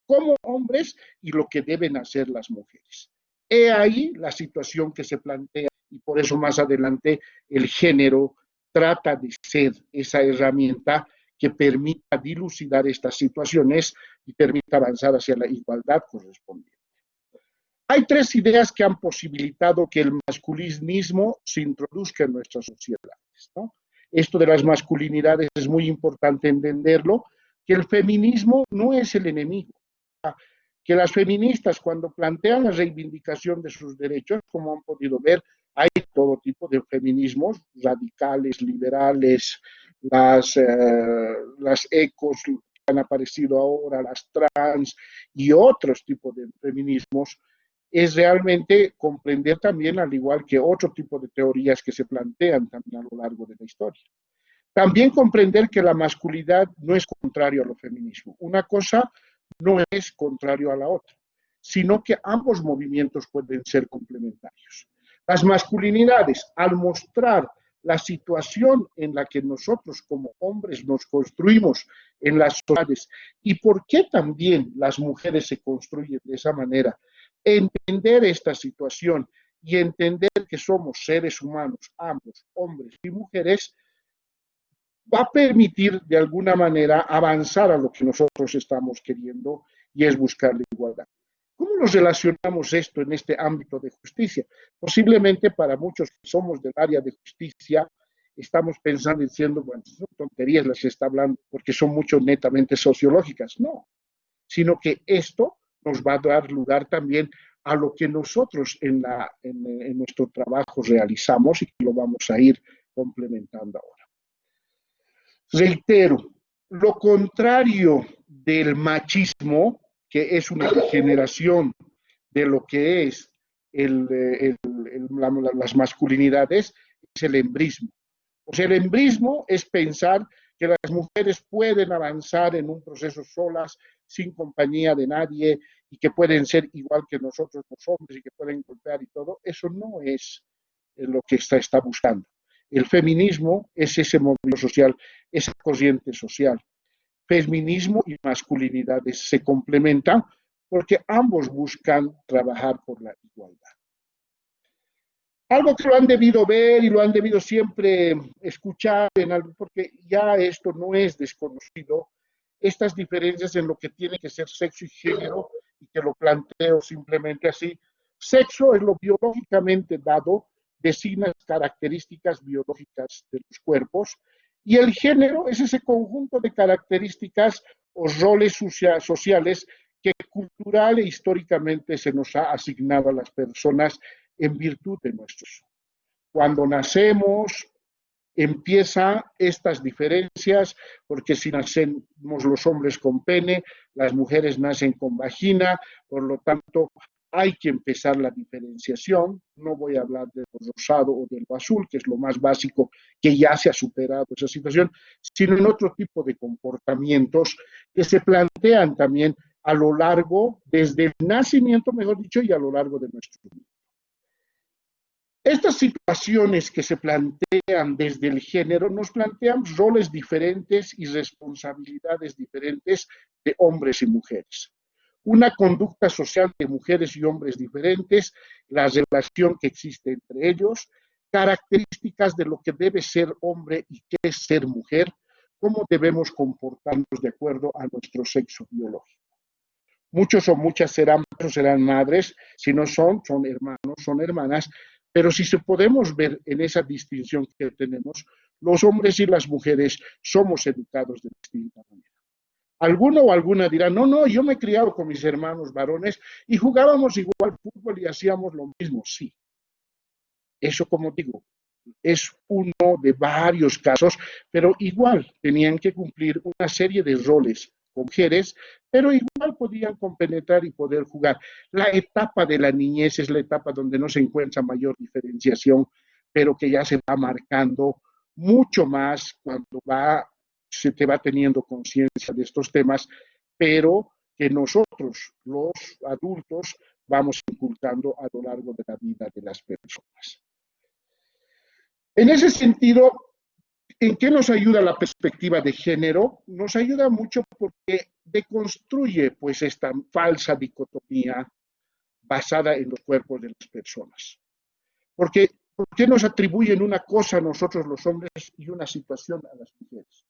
como hombres y lo que deben hacer las mujeres. He ahí la situación que se plantea y por eso más adelante el género trata de ser esa herramienta que permita dilucidar estas situaciones y permita avanzar hacia la igualdad correspondiente. Hay tres ideas que han posibilitado que el masculinismo se introduzca en nuestras sociedades, ¿no? Esto de las masculinidades es muy importante entenderlo, que el feminismo no es el enemigo. que las feministas cuando plantean la reivindicación de sus derechos, como han podido ver, hay todo tipo de feminismos, radicales, liberales, las ecos que han aparecido ahora, las trans y otros tipos de feminismos, es realmente comprender también, al igual que otro tipo de teorías que se plantean también a lo largo de la historia. También comprender que la masculinidad no es contrario a lo feminismo. Una cosa no es contrario a la otra, sino que ambos movimientos pueden ser complementarios. Las masculinidades, al mostrar la situación en la que nosotros como hombres nos construimos en las sociedades y por qué también las mujeres se construyen de esa manera, entender esta situación y entender que somos seres humanos, ambos, hombres y mujeres, va a permitir de alguna manera avanzar a lo que nosotros estamos queriendo y es buscar la igualdad. ¿Cómo nos relacionamos esto en este ámbito de justicia? Posiblemente para muchos que somos del área de justicia, estamos pensando y diciendo, bueno, son tonterías las que está hablando porque son mucho netamente sociológicas. No, sino que esto nos va a dar lugar también a lo que nosotros en nuestro trabajo realizamos y que lo vamos a ir complementando ahora. Reitero, lo contrario del machismo, que es una degeneración de lo que es las masculinidades, es el embrismo. O sea, el embrismo es pensar que las mujeres pueden avanzar en un proceso solas, sin compañía de nadie, y que pueden ser igual que nosotros los hombres y que pueden golpear y todo. Eso no es lo que está buscando. El feminismo es ese movimiento social, esa corriente social. Feminismo y masculinidades se complementan porque ambos buscan trabajar por la igualdad. Algo que lo han debido ver y lo han debido siempre escuchar, porque ya esto no es desconocido, estas diferencias en lo que tiene que ser sexo y género, y que lo planteo simplemente así. Sexo es lo biológicamente dado, designa características biológicas de los cuerpos, y el género es ese conjunto de características o roles sociales que cultural e históricamente se nos ha asignado a las personas en virtud de nuestros. Cuando nacemos, empiezan estas diferencias, porque si nacemos los hombres con pene, las mujeres nacen con vagina, por lo tanto hay que empezar la diferenciación. No voy a hablar del rosado o del azul, que es lo más básico, que ya se ha superado esa situación, sino en otro tipo de comportamientos que se plantean también a lo largo, desde el nacimiento, mejor dicho, y a lo largo de nuestro vida. Estas situaciones que se plantean desde el género nos plantean roles diferentes y responsabilidades diferentes de hombres y mujeres. Una conducta social de mujeres y hombres diferentes, la relación que existe entre ellos, características de lo que debe ser hombre y qué es ser mujer, cómo debemos comportarnos de acuerdo a nuestro sexo biológico. Muchos o muchas serán madres, si no son hermanos, son hermanas, pero si se podemos ver en esa distinción que tenemos, los hombres y las mujeres somos educados de distinta manera. Alguno o alguna dirá, no, yo me he criado con mis hermanos varones y jugábamos igual fútbol y hacíamos lo mismo. Sí, eso, como digo, es uno de varios casos, pero igual tenían que cumplir una serie de roles con mujeres, pero igual podían compenetrar y poder jugar. La etapa de la niñez es la etapa donde no se encuentra mayor diferenciación, pero que ya se va marcando mucho más cuando se te va teniendo conciencia de estos temas, pero que nosotros, los adultos, vamos inculcando a lo largo de la vida de las personas. En ese sentido, ¿en qué nos ayuda la perspectiva de género? Nos ayuda mucho porque deconstruye pues esta falsa dicotomía basada en los cuerpos de las personas. ¿Por qué nos atribuyen una cosa a nosotros los hombres y una situación a las mujeres?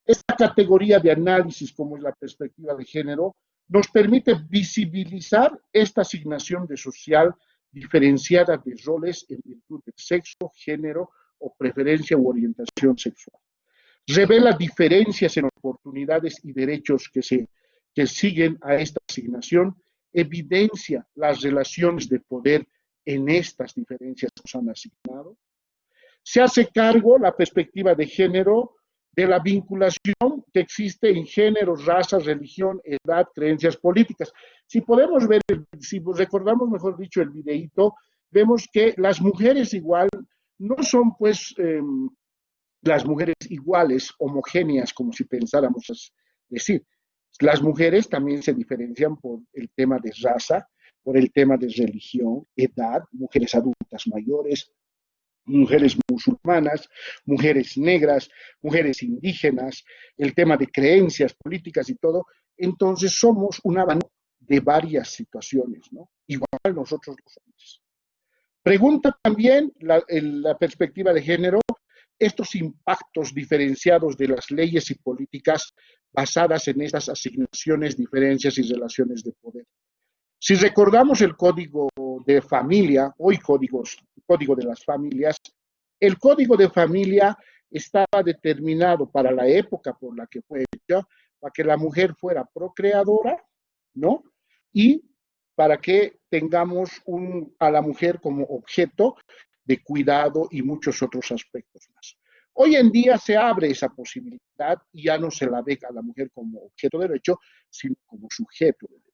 Esta categoría de análisis, como es la perspectiva de género, nos permite visibilizar esta asignación de social diferenciada de roles en virtud del sexo, género o preferencia u orientación sexual. Revela diferencias en oportunidades y derechos que se que siguen a esta asignación evidencia las relaciones de poder en estas diferencias que nos han asignado. Se hace cargo la perspectiva de género de la vinculación que existe en género, raza, religión, edad, creencias políticas. Si podemos ver, si recordamos, mejor dicho, el videíto, vemos que las mujeres igual no son pues las mujeres iguales, homogéneas, como si pensáramos decir. Las mujeres también se diferencian por el tema de raza, por el tema de religión, edad, mujeres adultas mayores, mujeres musulmanas, mujeres negras, mujeres indígenas, el tema de creencias políticas y todo. Entonces somos un abanico de varias situaciones, ¿no? Igual nosotros los hombres. Pregunta también la perspectiva de género, estos impactos diferenciados de las leyes y políticas basadas en estas asignaciones, diferencias y relaciones de poder. Si recordamos el código de familia, hoy código de las familias, el código de familia estaba determinado para la época por la que fue hecho, para que la mujer fuera procreadora, ¿no? Y para que tengamos a la mujer como objeto de cuidado y muchos otros aspectos más. Hoy en día se abre esa posibilidad y ya no se la ve a la mujer como objeto de derecho, sino como sujeto de derecho.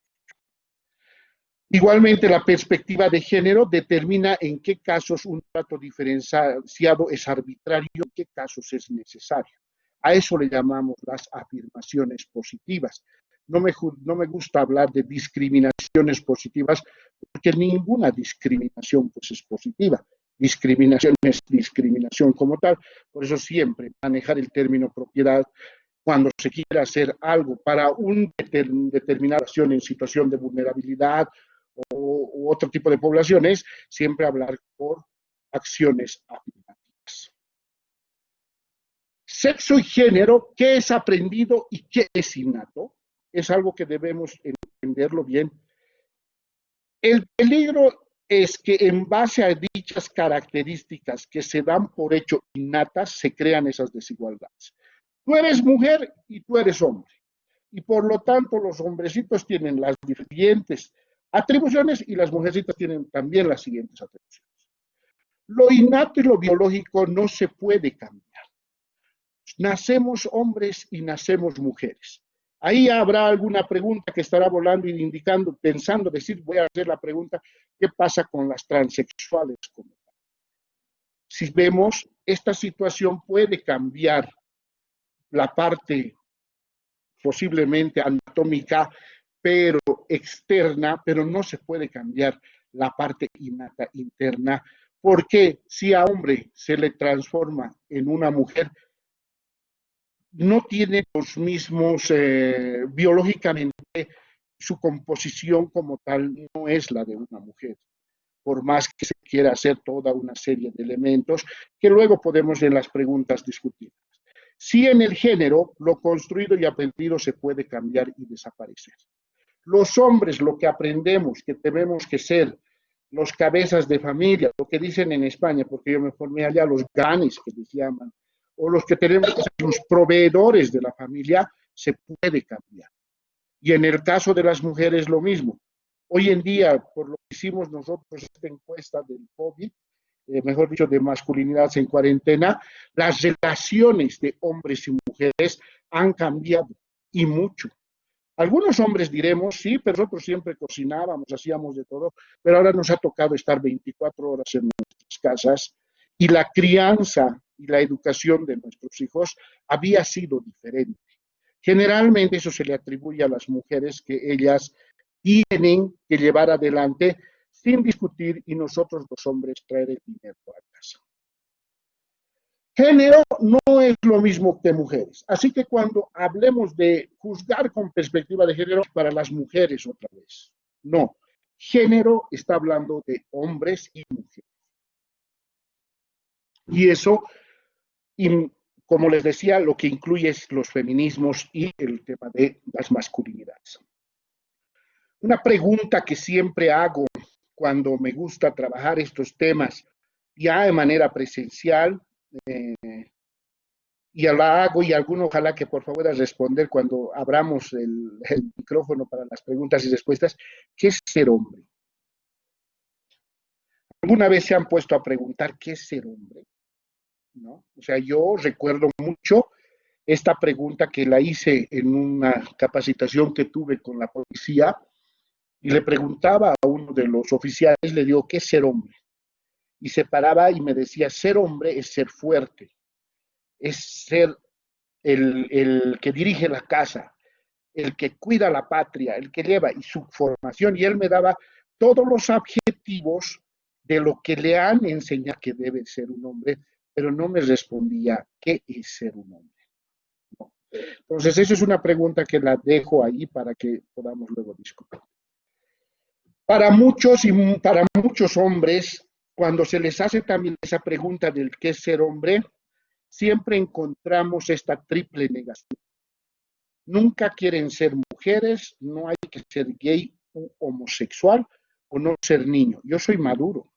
Igualmente, la perspectiva de género determina en qué casos un trato diferenciado es arbitrario, en qué casos es necesario. A eso le llamamos las afirmaciones positivas. No me gusta hablar de discriminaciones positivas, porque ninguna discriminación pues, es positiva. Discriminación es discriminación como tal. Por eso siempre manejar el término propiedad cuando se quiera hacer algo para una determinada acción en situación de vulnerabilidad u otro tipo de poblaciones, siempre hablar por acciones afirmativas. Sexo y género, ¿qué es aprendido y qué es innato? Es algo que debemos entenderlo bien. El peligro es que en base a dichas características que se dan por hecho innatas, se crean esas desigualdades. Tú eres mujer y tú eres hombre. Y por lo tanto, los hombrecitos tienen las siguientes atribuciones y las mujercitas tienen también las siguientes atribuciones. Lo innato y lo biológico no se puede cambiar. Nacemos hombres y nacemos mujeres. Ahí habrá alguna pregunta que estará volando y indicando, pensando, decir, voy a hacer la pregunta, ¿qué pasa con las transexuales? Si vemos, esta situación puede cambiar la parte posiblemente anatómica, pero externa, pero no se puede cambiar la parte innata interna, porque si a hombre se le transforma en una mujer, no tiene los mismos, biológicamente, su composición como tal no es la de una mujer, por más que se quiera hacer toda una serie de elementos que luego podemos en las preguntas discutir. Si en el género, lo construido y aprendido se puede cambiar y desaparecer. Los hombres, lo que aprendemos, que tenemos que ser los cabezas de familia, lo que dicen en España, porque yo me formé allá, los ganes que les llaman, o los que tenemos que ser los proveedores de la familia, se puede cambiar. Y en el caso de las mujeres, lo mismo. Hoy en día, por lo que hicimos nosotros, esta encuesta del COVID, mejor dicho, de masculinidad en cuarentena, las relaciones de hombres y mujeres han cambiado, y mucho. Algunos hombres diremos, sí, pero nosotros siempre cocinábamos, hacíamos de todo, pero ahora nos ha tocado estar 24 horas en nuestras casas y la crianza y la educación de nuestros hijos había sido diferente. Generalmente eso se le atribuye a las mujeres, que ellas tienen que llevar adelante sin discutir y nosotros los hombres traer el dinero a casa. Género no es lo mismo que mujeres, así que cuando hablemos de juzgar con perspectiva de género para las mujeres otra vez, no. Género está hablando de hombres y mujeres. Y eso, como les decía, lo que incluye es los feminismos y el tema de las masculinidades. Una pregunta que siempre hago cuando me gusta trabajar estos temas ya de manera presencial y la hago, y alguno ojalá que por favor pueda responder cuando abramos el micrófono para las preguntas y respuestas. ¿Qué es ser hombre? ¿Alguna vez se han puesto a preguntar qué es ser hombre? ¿No? O sea, yo recuerdo mucho esta pregunta que la hice en una capacitación que tuve con la policía, y le preguntaba a uno de los oficiales, le digo, ¿qué es ser hombre? Y se paraba y me decía, ser hombre es ser fuerte, es ser el que dirige la casa, el que cuida la patria, el que lleva, y su formación, y él me daba todos los adjetivos de lo que le han enseñado que debe ser un hombre, pero no me respondía qué es ser un hombre. No. Entonces, esa es una pregunta que la dejo ahí para que podamos luego discutir. Para muchos y para muchos hombres, cuando se les hace también esa pregunta del qué es ser hombre, siempre encontramos esta triple negación. Nunca quieren ser mujeres, no hay que ser gay u homosexual o no ser niño. Yo soy maduro.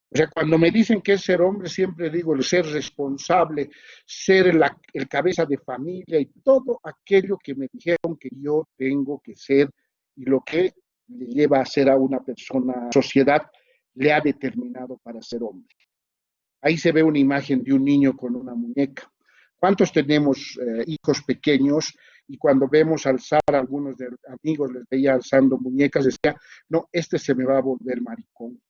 O sea, cuando me dicen que es ser hombre, siempre digo el ser responsable, ser el cabeza de familia y todo aquello que me dijeron que yo tengo que ser, y lo que le lleva a ser a una persona, sociedad le ha determinado para ser hombre. Ahí se ve una imagen de un niño con una muñeca. ¿Cuántos tenemos hijos pequeños? Y cuando vemos alzar a algunos de amigos, les veía alzando muñecas, decía, no, este se me va a volver maricón.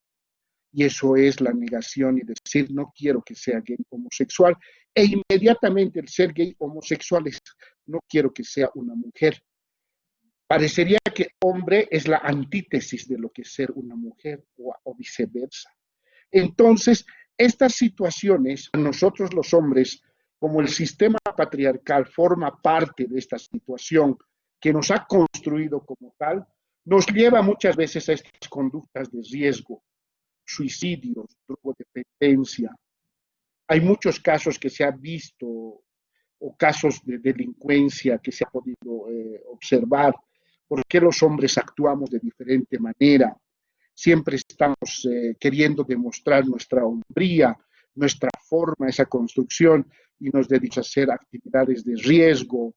Y eso es la negación y decir, no quiero que sea gay homosexual. E inmediatamente el ser gay homosexual es, no quiero que sea una mujer. Parecería que hombre es la antítesis de lo que es ser una mujer o viceversa. Entonces, estas situaciones, nosotros los hombres, como el sistema patriarcal forma parte de esta situación que nos ha construido como tal, nos lleva muchas veces a estas conductas de riesgo, suicidios, drogodependencia. Hay muchos casos que se han visto, o casos de delincuencia que se ha podido observar. ¿Por qué los hombres actuamos de diferente manera? Siempre estamos queriendo demostrar nuestra hombría, nuestra forma, esa construcción, y nos dedicamos a hacer actividades de riesgo,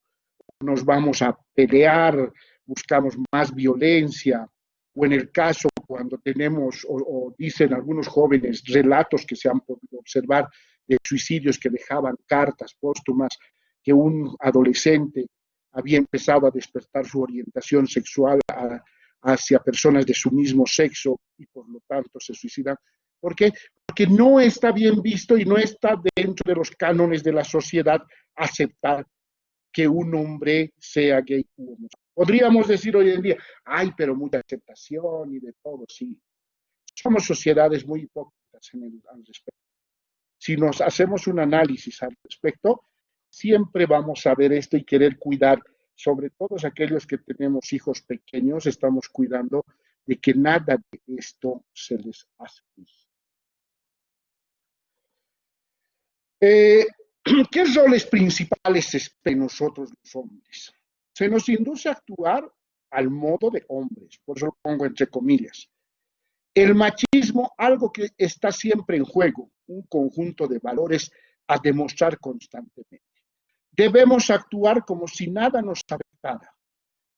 nos vamos a pelear, buscamos más violencia, o en el caso cuando tenemos, o dicen algunos jóvenes, relatos que se han podido observar de suicidios que dejaban cartas póstumas, que un adolescente había empezado a despertar su orientación sexual hacia personas de su mismo sexo y por lo tanto se suicidan. ¿Por qué? Porque no está bien visto y no está dentro de los cánones de la sociedad aceptar que un hombre sea gay u homosexual. Podríamos decir hoy en día, ay, pero mucha aceptación y de todo, sí. Somos sociedades muy hipócritas al respecto. Si nos hacemos un análisis al respecto, siempre vamos a ver esto y querer cuidar, sobre todos aquellos que tenemos hijos pequeños, estamos cuidando de que nada de esto se les hace. ¿Qué roles principales esperan nosotros los hombres? Se nos induce a actuar al modo de hombres, por eso lo pongo entre comillas. El machismo, algo que está siempre en juego, un conjunto de valores a demostrar constantemente. Debemos actuar como si nada nos afectara.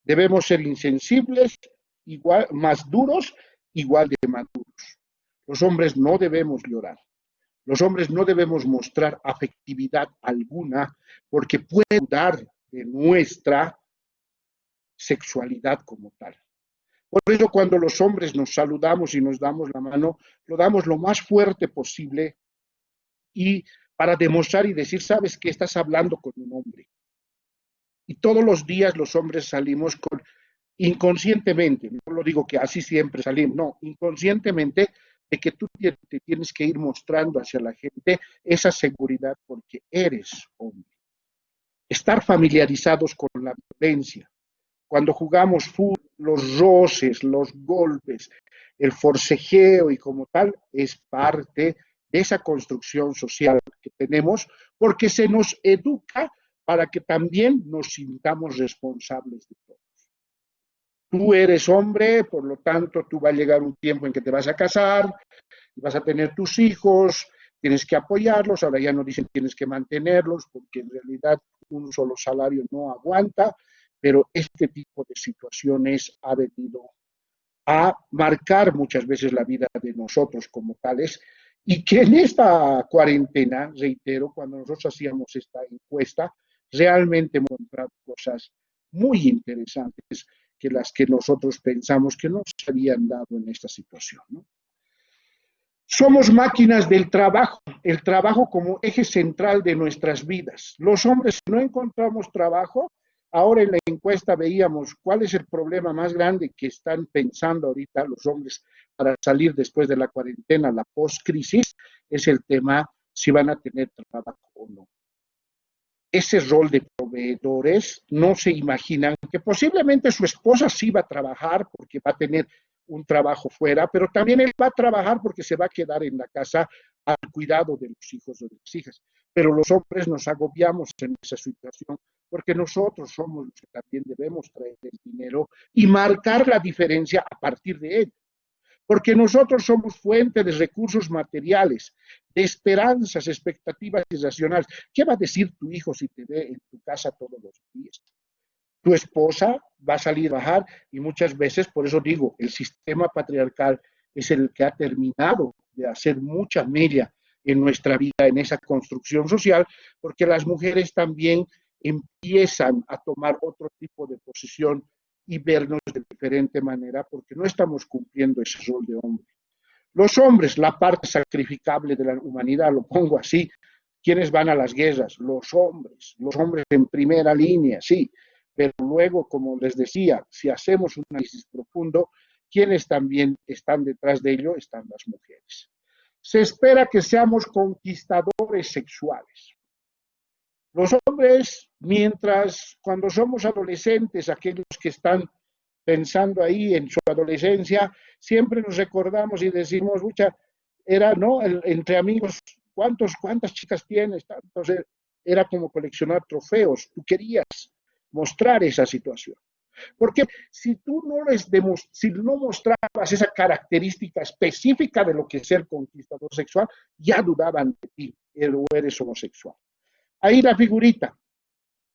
Debemos ser insensibles, igual, más duros, igual de maduros. Los hombres no debemos llorar. Los hombres no debemos mostrar afectividad alguna porque puede dudar de nuestra sexualidad como tal. Por eso cuando los hombres nos saludamos y nos damos la mano, lo damos lo más fuerte posible y para demostrar y decir, sabes que estás hablando con un hombre. Y todos los días los hombres salimos con, inconscientemente, no lo digo que así siempre salimos, no, inconscientemente, de que tú te tienes que ir mostrando hacia la gente esa seguridad porque eres hombre. Estar familiarizados con la violencia. Cuando jugamos fútbol, los roces, los golpes, el forcejeo y como tal, es parte de esa construcción social que tenemos porque se nos educa para que también nos sintamos responsables de todo. Tú eres hombre, por lo tanto, tú va a llegar un tiempo en que te vas a casar, vas a tener tus hijos, tienes que apoyarlos, ahora ya no dicen tienes que mantenerlos, porque en realidad un solo salario no aguanta, pero este tipo de situaciones ha venido a marcar muchas veces la vida de nosotros como tales, y que en esta cuarentena, reitero, cuando nosotros hacíamos esta encuesta, realmente hemos encontrado cosas muy interesantes que las que nosotros pensamos que no se habían dado en esta situación, ¿no? Somos máquinas del trabajo, el trabajo como eje central de nuestras vidas. Los hombres, si no encontramos trabajo, ahora en la encuesta veíamos cuál es el problema más grande que están pensando ahorita los hombres para salir después de la cuarentena, la post-crisis, es el tema si van a tener trabajo o no. Ese rol de proveedores, no se imaginan que posiblemente su esposa sí va a trabajar porque va a tener un trabajo fuera, pero también él va a trabajar porque se va a quedar en la casa al cuidado de los hijos o de las hijas. Pero los hombres nos agobiamos en esa situación porque nosotros somos los que también debemos traer el dinero y marcar la diferencia a partir de él. Porque nosotros somos fuente de recursos materiales, de esperanzas, expectativas irracionales. ¿Qué va a decir tu hijo si te ve en tu casa todos los días? Tu esposa va a salir a bajar y muchas veces, por eso digo, el sistema patriarcal es el que ha terminado de hacer mucha mella en nuestra vida, en esa construcción social, porque las mujeres también empiezan a tomar otro tipo de posición y vernos de diferente manera, porque no estamos cumpliendo ese rol de hombre. Los hombres, la parte sacrificable de la humanidad, lo pongo así, ¿quiénes van a las guerras? Los hombres en primera línea, sí, pero luego, como les decía, si hacemos un análisis profundo, ¿quiénes también están detrás de ello? Están las mujeres. Se espera que seamos conquistadores sexuales. Los hombres, mientras cuando somos adolescentes, aquellos que están pensando ahí en su adolescencia, siempre nos recordamos y decimos, mucha, era, ¿no? Entre amigos, ¿cuántas chicas tienes? Entonces, era como coleccionar trofeos. Tú querías mostrar esa situación. Porque si tú si no mostrabas esa característica específica de lo que es ser conquistador sexual, ya dudaban de ti, o eres homosexual. Ahí la figurita,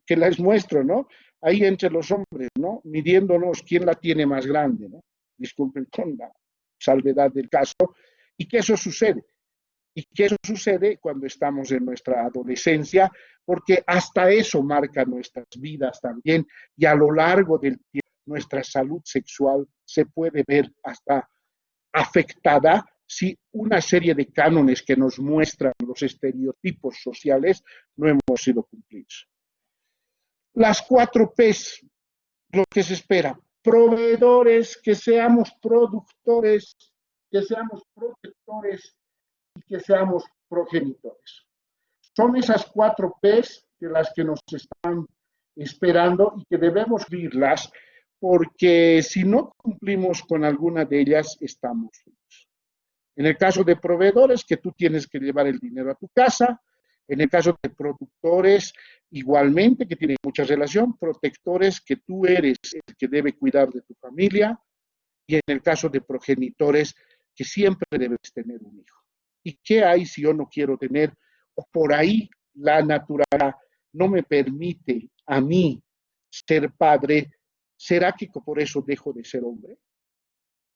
que les muestro, ¿no? Ahí entre los hombres, ¿no? Midiéndonos quién la tiene más grande, ¿no? Disculpen con la salvedad del caso. ¿Y qué eso sucede? Y que eso sucede cuando estamos en nuestra adolescencia, porque hasta eso marca nuestras vidas también, y a lo largo del tiempo nuestra salud sexual se puede ver hasta afectada si una serie de cánones que nos muestran los estereotipos sociales no hemos sido cumplidos. Las 4 P's, lo que se espera: proveedores, que seamos productores, que seamos protectores y que seamos progenitores. Son esas 4 P's de las que nos están esperando y que debemos vivirlas, porque si no cumplimos con alguna de ellas, estamos fritos. En el caso de proveedores, que tú tienes que llevar el dinero a tu casa. En el caso de productores, igualmente, que tienen mucha relación. Protectores, que tú eres el que debe cuidar de tu familia. Y en el caso de progenitores, que siempre debes tener un hijo. ¿Y qué hay si yo no quiero tener? O por ahí la naturaleza no me permite a mí ser padre. ¿Será que por eso dejo de ser hombre?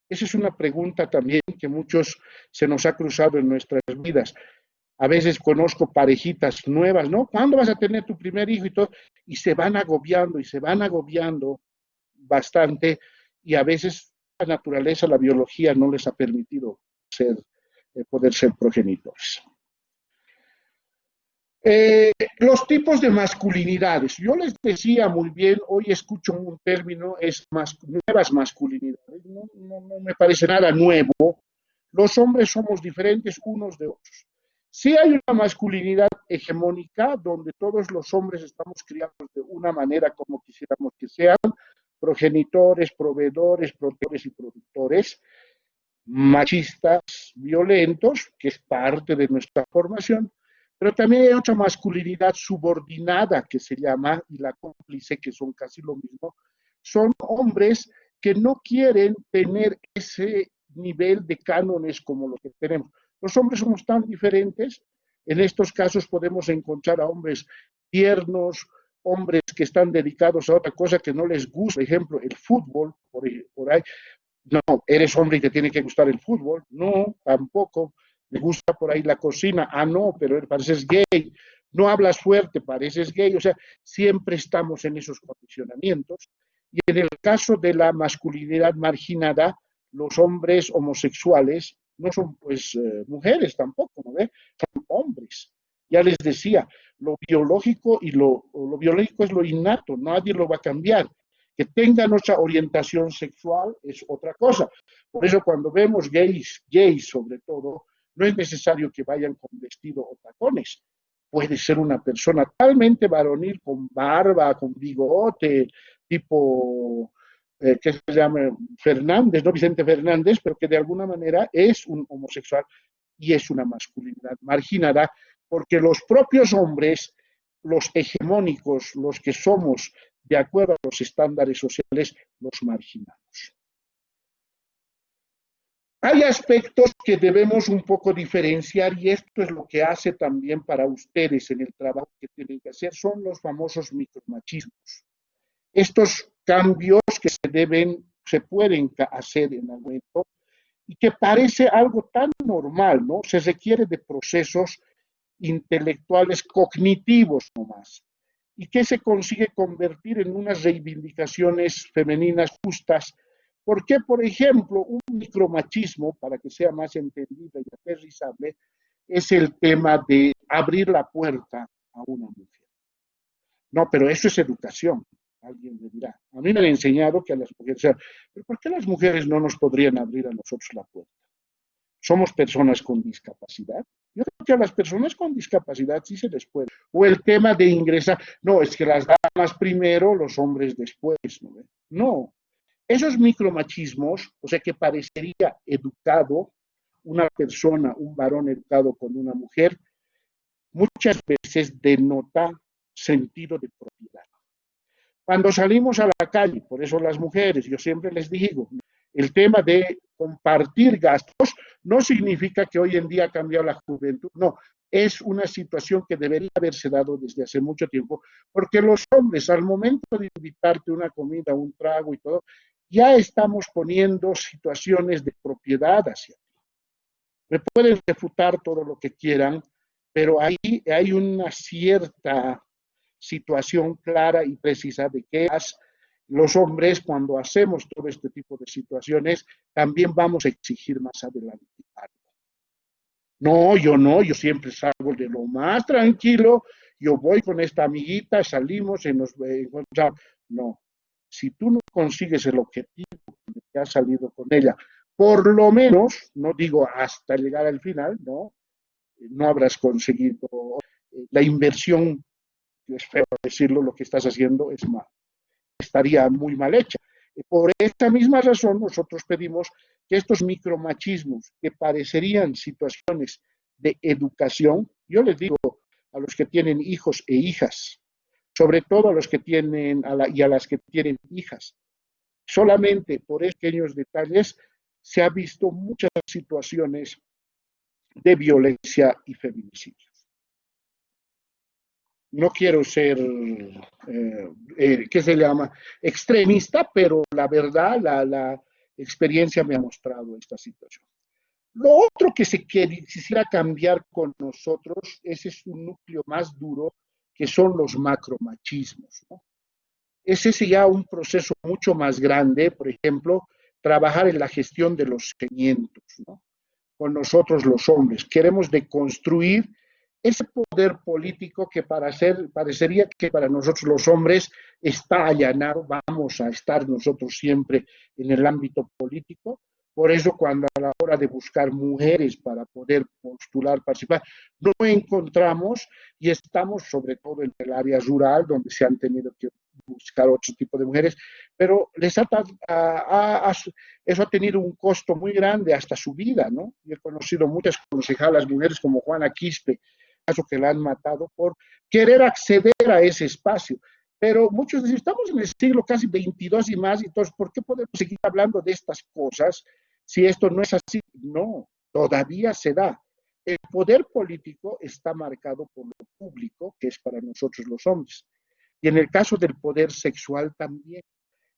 Esa es una pregunta también que muchos se nos ha cruzado en nuestras vidas. A veces conozco parejitas nuevas, ¿no? ¿Cuándo vas a tener tu primer hijo y todo? Y se van agobiando bastante, y a veces la naturaleza, la biología no les ha permitido poder ser progenitores. Los tipos de masculinidades. Yo les decía muy bien, hoy escucho un término, es nuevas masculinidades. No me parece nada nuevo. Los hombres somos diferentes unos de otros. Sí hay una masculinidad hegemónica donde todos los hombres estamos criados de una manera como quisiéramos que sean, progenitores, proveedores, protectores y productores, machistas, violentos, que es parte de nuestra formación. Pero también hay otra masculinidad subordinada que se llama, y la cómplice, que son casi lo mismo. Son hombres que no quieren tener ese nivel de cánones como lo que tenemos. Los hombres somos tan diferentes. En estos casos podemos encontrar a hombres tiernos, hombres que están dedicados a otra cosa que no les gusta, por ejemplo, el fútbol, por ahí. No, eres hombre y te tiene que gustar el fútbol. No, tampoco. Me gusta por ahí la cocina. Ah, no, pero pareces gay. No hablas fuerte, pareces gay. O sea, siempre estamos en esos condicionamientos. Y en el caso de la masculinidad marginada, los hombres homosexuales no son pues mujeres tampoco, ¿no ve? Son hombres. Ya les decía, lo biológico y lo biológico es lo innato, nadie lo va a cambiar. Que tengan otra orientación sexual es otra cosa. Por eso cuando vemos gays sobre todo, no es necesario que vayan con vestido o tacones. Puede ser una persona totalmente varonil, con barba, con bigote, tipo, ¿qué se llama? Fernández, no Vicente Fernández, pero que de alguna manera es un homosexual y es una masculinidad marginada, porque los propios hombres, los hegemónicos, los que somos de acuerdo a los estándares sociales, los marginamos. Hay aspectos que debemos un poco diferenciar y esto es lo que hace también para ustedes en el trabajo que tienen que hacer, son los famosos micromachismos. Estos cambios que se pueden hacer en algún momento y que parece algo tan normal, ¿no? Se requiere de procesos intelectuales cognitivos nomás y que se consigue convertir en unas reivindicaciones femeninas justas. Porque, por ejemplo, un micromachismo, para que sea más entendido y aterrizable, es el tema de abrir la puerta a una mujer. No, pero eso es educación, alguien me dirá. A mí me han enseñado que a las mujeres, ¿pero por qué las mujeres no nos podrían abrir a nosotros la puerta? ¿Somos personas con discapacidad? Yo creo que a las personas con discapacidad sí se les puede. O el tema de ingresar, no, es que las damas primero, los hombres después. No, esos micromachismos, o sea que parecería educado una persona, un varón educado con una mujer, muchas veces denota sentido de propiedad. Cuando salimos a la calle, por eso las mujeres, yo siempre les digo, el tema de compartir gastos no significa que hoy en día ha cambiado la juventud, no, es una situación que debería haberse dado desde hace mucho tiempo, porque los hombres al momento de invitarte una comida, un trago y todo, ya estamos poniendo situaciones de propiedad hacia ti. Me pueden refutar todo lo que quieran, pero ahí hay una cierta situación clara y precisa de que los hombres, cuando hacemos todo este tipo de situaciones, también vamos a exigir más adelante algo. No, yo siempre salgo de lo más tranquilo, yo voy con esta amiguita, salimos y nos encontramos. No, si tú no consigues el objetivo que has salido con ella, por lo menos, no digo hasta llegar al final, no habrás conseguido la inversión, es feo decirlo, lo que estás haciendo es mal, estaría muy mal hecha. Por esta misma razón, nosotros pedimos que estos micromachismos, que parecerían situaciones de educación, yo les digo a los que tienen hijos e hijas, sobre todo a los que tienen y a las que tienen hijas, solamente por pequeños detalles se ha visto muchas situaciones de violencia y feminicidio. No quiero ser, ¿qué se llama? Extremista, pero la verdad, la experiencia me ha mostrado esta situación. Lo otro que se quisiera cambiar con nosotros, ese es un núcleo más duro, que son los macromachismos, ¿no? Ese sería un proceso mucho más grande, por ejemplo, trabajar en la gestión de los sentimientos, ¿no? Con nosotros los hombres. Queremos deconstruir ese poder político que parecería que para nosotros los hombres está allanado, vamos a estar nosotros siempre en el ámbito político. Por eso cuando a la hora de buscar mujeres para poder postular, participar, no encontramos y estamos sobre todo en el área rural donde se han tenido que buscar otro tipo de mujeres, pero eso ha tenido un costo muy grande hasta su vida, ¿no? Yo he conocido muchas concejalas mujeres como Juana Quispe, caso que la han matado por querer acceder a ese espacio. Pero muchos dicen, estamos en el siglo casi 22 y más, entonces, ¿por qué podemos seguir hablando de estas cosas si esto no es así? No, todavía se da. el poder político está marcado por lo público, que es para nosotros los hombres. Y en el caso del poder sexual también.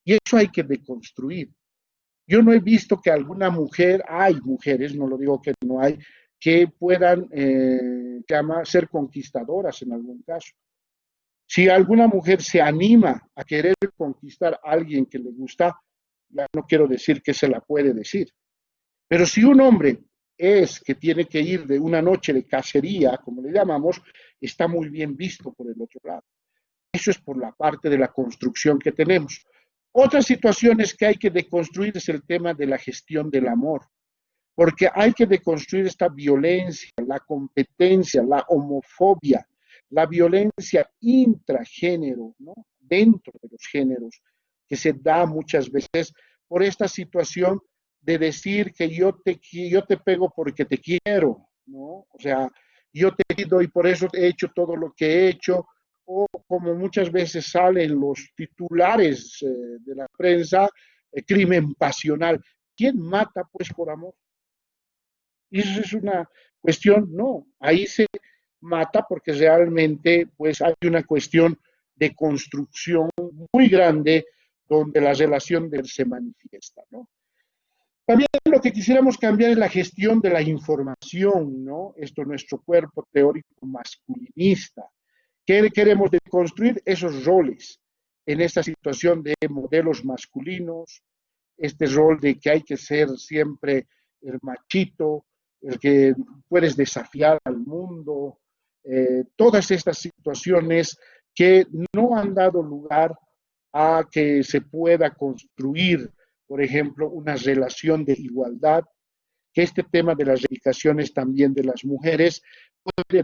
Y eso hay que deconstruir. Yo no he visto que alguna mujer, hay mujeres, no lo digo que no hay, que puedan ser conquistadoras en algún caso. Si alguna mujer se anima a querer conquistar a alguien que le gusta, ya no quiero decir que se la puede decir. Pero si un hombre es que tiene que ir de una noche de cacería, como le llamamos, está muy bien visto por el otro lado. Eso es por la parte de la construcción que tenemos. Otras situaciones que hay que deconstruir es el tema de la gestión del amor, porque hay que deconstruir esta violencia, la competencia, la homofobia, la violencia intragénero, ¿no? Dentro de los géneros, que se da muchas veces por esta situación de decir que yo te pego porque te quiero, ¿no? O sea, yo te pido y por eso he hecho todo lo que he hecho, o como muchas veces salen los titulares de la prensa, crimen pasional. ¿Quién mata pues por amor? Y eso es una cuestión, no, ahí se mata porque realmente pues hay una cuestión de construcción muy grande donde la relación se manifiesta, ¿no? También lo que quisiéramos cambiar es la gestión de la información, ¿no? Esto es nuestro cuerpo teórico masculinista. ¿Qué queremos deconstruir? Esos roles en esta situación de modelos masculinos, este rol de que hay que ser siempre el machito, el que puedes desafiar al mundo, todas estas situaciones que no han dado lugar a que se pueda construir, por ejemplo, una relación de igualdad, que este tema de las reivindicaciones también de las mujeres puede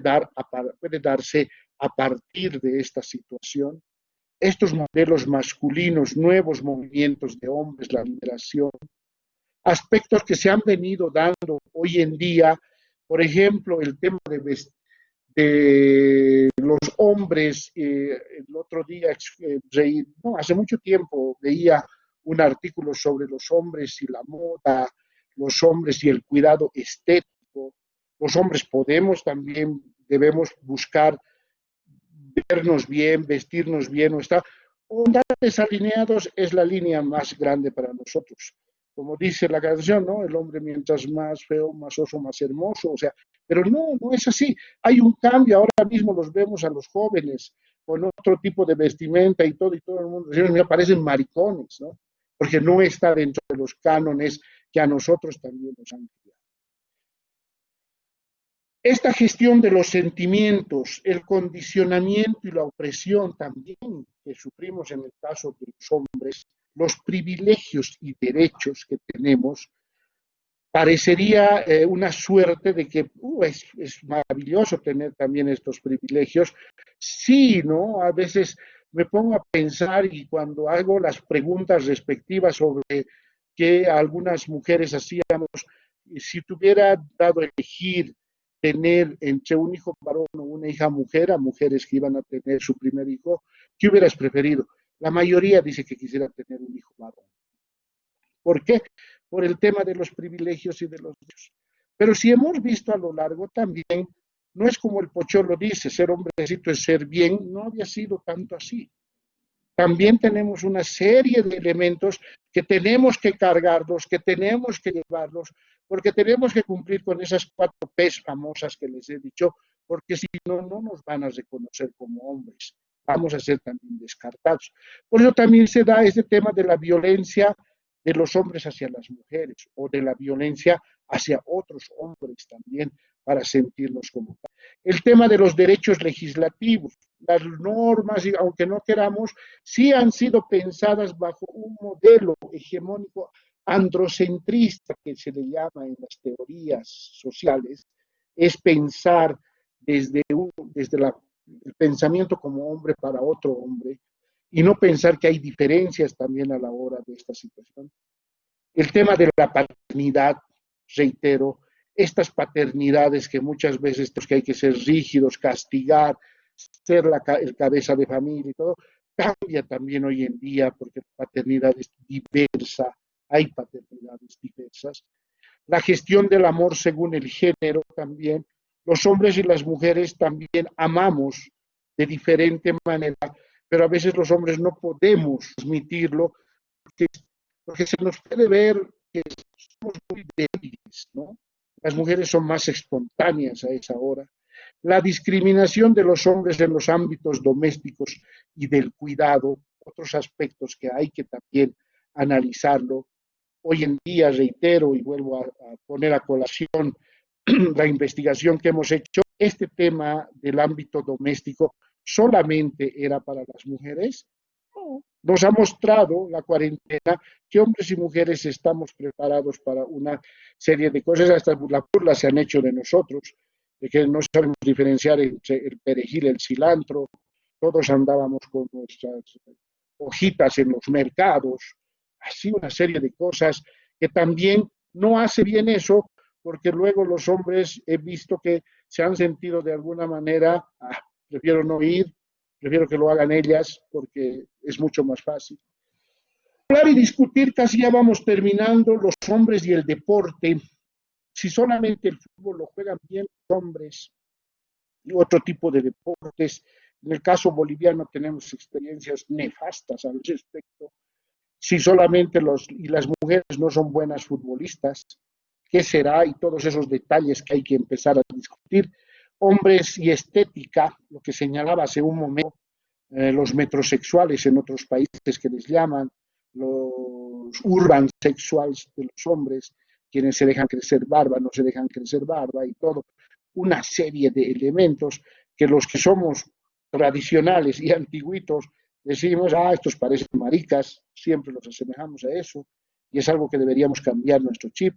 darse a partir de esta situación. Estos modelos masculinos, nuevos movimientos de hombres, la liberación, aspectos que se han venido dando hoy en día, por ejemplo, el tema de los hombres, el otro día, hace mucho tiempo veía un artículo sobre los hombres y la moda, los hombres y el cuidado estético. Los hombres debemos buscar vernos bien, vestirnos bien, o andar desalineados es la línea más grande para nosotros. Como dice la canción, ¿no? El hombre mientras más feo, más oso, más hermoso, o sea, pero no es así. Hay un cambio, ahora mismo los vemos a los jóvenes con otro tipo de vestimenta y todo el mundo, me parecen maricones, ¿no? Porque no está dentro de los cánones que a nosotros también nos han criado. Esta gestión de los sentimientos, el condicionamiento y la opresión también que sufrimos en el caso de los hombres, los privilegios y derechos que tenemos, parecería una suerte de que es maravilloso tener también estos privilegios. Sí, ¿no? A veces me pongo a pensar y cuando hago las preguntas respectivas sobre qué algunas mujeres hacíamos, si tuviera dado a elegir tener entre un hijo varón o una hija mujer, a mujeres que iban a tener su primer hijo, ¿qué hubieras preferido? La mayoría dice que quisiera tener un hijo varón. ¿Por qué? Por el tema de los privilegios y de los derechos. Pero si hemos visto a lo largo también, no es como el Pocholo dice, ser hombrecito es ser bien, no había sido tanto así. También tenemos una serie de elementos que tenemos que cargarlos, que tenemos que llevarlos, porque tenemos que cumplir con esas 4 P's famosas que les he dicho, porque si no, no nos van a reconocer como hombres. Vamos a ser también descartados. Por eso también se da este tema de la violencia de los hombres hacia las mujeres o de la violencia hacia otros hombres también para sentirnos como tal. El tema de los derechos legislativos, las normas, aunque no queramos, sí han sido pensadas bajo un modelo hegemónico androcentrista que se le llama en las teorías sociales, es pensar desde el pensamiento como hombre para otro hombre y no pensar que hay diferencias también a la hora de esta situación. El tema de la paternidad, reitero, estas paternidades que muchas veces que hay que ser rígidos, castigar, ser el cabeza de familia y todo, cambia también hoy en día porque la paternidad es diversa, hay paternidades diversas. La gestión del amor según el género también, Los hombres y las mujeres también amamos de diferente manera, pero a veces los hombres no podemos transmitirlo porque se nos puede ver que somos muy débiles, ¿no? Las mujeres son más espontáneas a esa hora. La discriminación de los hombres en los ámbitos domésticos y del cuidado, otros aspectos que hay que también analizarlo. Hoy en día, reitero y vuelvo a poner a colación la investigación que hemos hecho, este tema del ámbito doméstico solamente era para las mujeres. Nos ha mostrado la cuarentena que hombres y mujeres estamos preparados para una serie de cosas, hasta las burlas se han hecho de nosotros, de que no sabemos diferenciar entre el perejil y el cilantro, todos andábamos con nuestras hojitas en los mercados, así una serie de cosas que también no hace bien eso, porque luego los hombres he visto que se han sentido de alguna manera, prefiero no ir, prefiero que lo hagan ellas porque es mucho más fácil. Hablar y discutir, casi ya vamos terminando, los hombres y el deporte. Si solamente el fútbol lo juegan bien los hombres y otro tipo de deportes, en el caso boliviano tenemos experiencias nefastas al respecto. Si solamente las mujeres no son buenas futbolistas, ¿qué será? Y todos esos detalles que hay que empezar a discutir. Hombres y estética, lo que señalaba hace un momento, los metrosexuales en otros países que les llaman, los urban sexuals de los hombres, quienes se dejan crecer barba, no se dejan crecer barba y todo, una serie de elementos que los que somos tradicionales y antiguitos decimos, estos parecen maricas, siempre los asemejamos a eso, y es algo que deberíamos cambiar nuestro chip.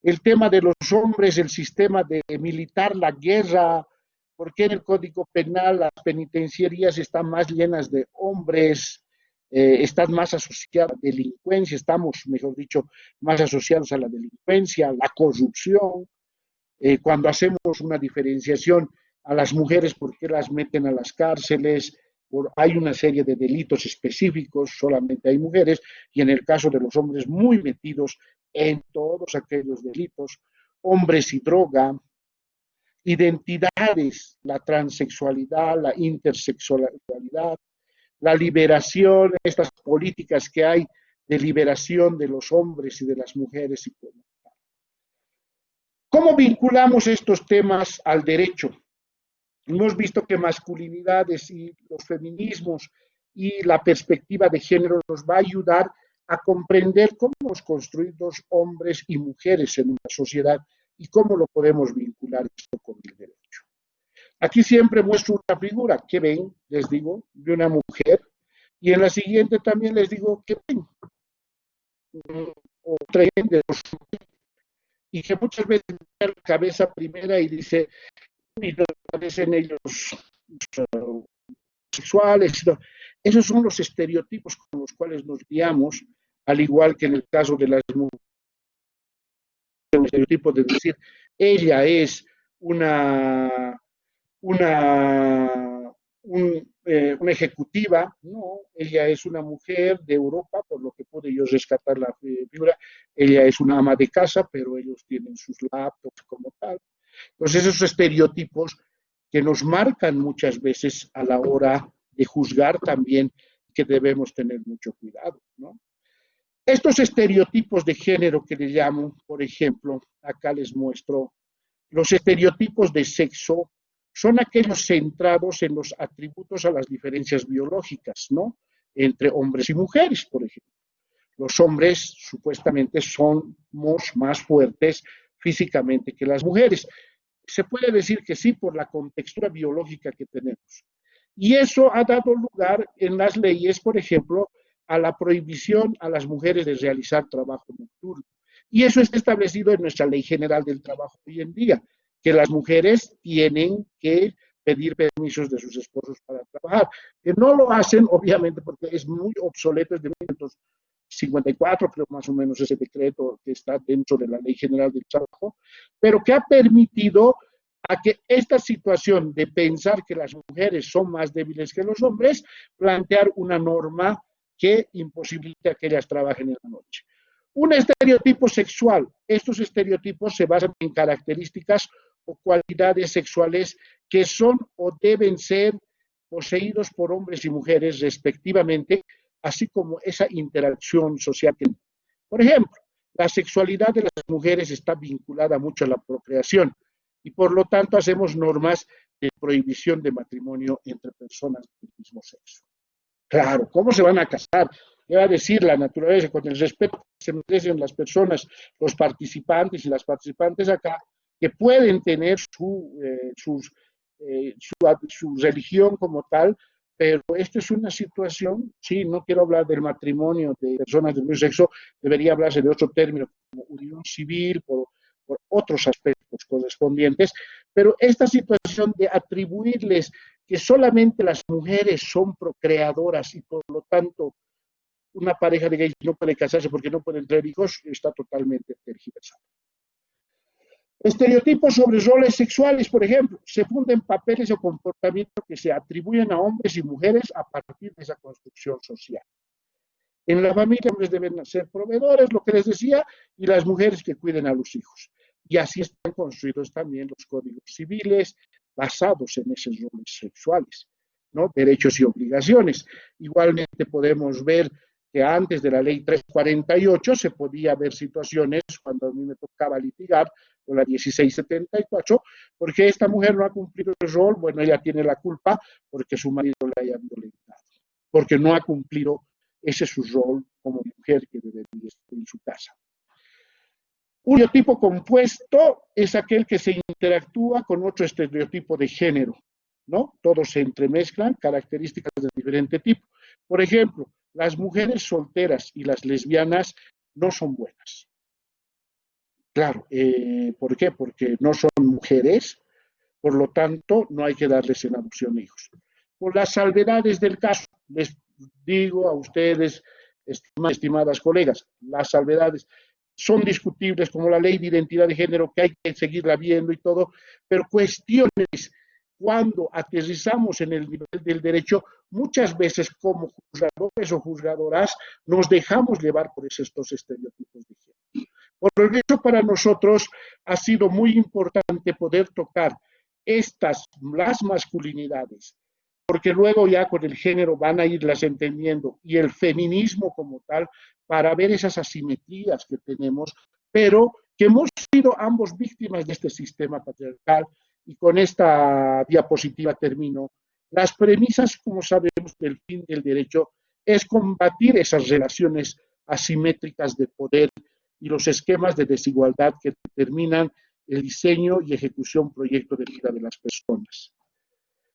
El tema de los hombres, el sistema de militar, la guerra, ¿por qué en el Código Penal las penitenciarías están más llenas de hombres, están más asociadas a la delincuencia, estamos, mejor dicho, más asociados a la delincuencia, la corrupción? Cuando hacemos una diferenciación a las mujeres, ¿por qué las meten a las cárceles? Hay una serie de delitos específicos, solamente hay mujeres, y en el caso de los hombres muy metidos en todos aquellos delitos, hombres y droga, identidades, la transexualidad, la intersexualidad, la liberación, estas políticas que hay de liberación de los hombres y de las mujeres. ¿Cómo vinculamos estos temas al derecho? Hemos visto que masculinidades y los feminismos y la perspectiva de género nos va a ayudar a comprender cómo hemos construido hombres y mujeres en una sociedad y cómo lo podemos vincular esto con el derecho. Aquí siempre muestro una figura que ven, les digo, de una mujer, y en la siguiente también les digo que ven, o traen de los, y que muchas veces me da la cabeza primera y dice, y aparecen ellos sexuales. Esos son los estereotipos con los cuales nos guiamos, al igual que en el caso de las mujeres, el estereotipo de decir, ella es una ejecutiva, no, ella es una mujer de Europa, por lo que pude yo rescatar la figura, ella es una ama de casa, pero ellos tienen sus laptops como tal. Entonces, esos estereotipos que nos marcan muchas veces a la hora de juzgar también, que debemos tener mucho cuidado, ¿no? Estos estereotipos de género que le llamo, por ejemplo, acá les muestro, los estereotipos de sexo son aquellos centrados en los atributos a las diferencias biológicas, ¿no? Entre hombres y mujeres, por ejemplo. Los hombres supuestamente somos más fuertes físicamente que las mujeres. Se puede decir que sí por la contextura biológica que tenemos. Y eso ha dado lugar en las leyes, por ejemplo, a la prohibición a las mujeres de realizar trabajo nocturno. Y eso está establecido en nuestra Ley General del Trabajo hoy en día, que las mujeres tienen que pedir permisos de sus esposos para trabajar, que no lo hacen, obviamente, porque es muy obsoleto, es de 1954, creo más o menos ese decreto que está dentro de la Ley General del Trabajo, pero que ha permitido a que esta situación de pensar que las mujeres son más débiles que los hombres, plantear una norma que imposibilite a que ellas trabajen en la noche. Un estereotipo sexual. Estos estereotipos se basan en características o cualidades sexuales que son o deben ser poseídos por hombres y mujeres respectivamente, así como esa interacción social. Por ejemplo, la sexualidad de las mujeres está vinculada mucho a la procreación y por lo tanto hacemos normas de prohibición de matrimonio entre personas del mismo sexo. Claro, ¿cómo se van a casar? ¿Qué va a decir la naturaleza? Con el respeto que se merecen las personas, los participantes y las participantes acá, que pueden tener su religión como tal, pero esto es una situación, sí, no quiero hablar del matrimonio de personas del mismo sexo, debería hablarse de otro término, como unión civil, por otros aspectos correspondientes, pero esta situación de atribuirles que solamente las mujeres son procreadoras y por lo tanto una pareja de gays no puede casarse porque no pueden tener hijos, está totalmente tergiversado. Estereotipos sobre roles sexuales, por ejemplo, se funden papeles o comportamientos que se atribuyen a hombres y mujeres a partir de esa construcción social. En la familia, hombres deben ser proveedores, lo que les decía, y las mujeres que cuiden a los hijos. Y así están construidos también los códigos civiles basados en esos roles sexuales, ¿no? Derechos y obligaciones. Igualmente podemos ver que antes de la ley 348 se podía ver situaciones cuando a mí me tocaba litigar con la 1674, porque esta mujer no ha cumplido el rol, bueno, ella tiene la culpa porque su marido la haya violentado, porque no ha cumplido ese es su rol como mujer que debería estar en su casa. Un estereotipo compuesto es aquel que se interactúa con otro estereotipo de género, ¿no? Todos se entremezclan, características de diferente tipo. Por ejemplo, las mujeres solteras y las lesbianas no son buenas. Claro, ¿por qué? Porque no son mujeres, por lo tanto, no hay que darles en adopción hijos. Por las salvedades del caso, les digo a ustedes, estimadas colegas, las salvedades son discutibles como la ley de identidad de género, que hay que seguirla viendo y todo, pero cuestiones cuando aterrizamos en el nivel del derecho, muchas veces como juzgadores o juzgadoras nos dejamos llevar por estos estereotipos de género. Por eso para nosotros ha sido muy importante poder tocar las masculinidades, porque luego ya con el género van a irlas entendiendo, y el feminismo como tal, para ver esas asimetrías que tenemos, pero que hemos sido ambos víctimas de este sistema patriarcal. Y con esta diapositiva termino. Las premisas, como sabemos, del fin del derecho es combatir esas relaciones asimétricas de poder y los esquemas de desigualdad que determinan el diseño y ejecución proyecto de vida de las personas.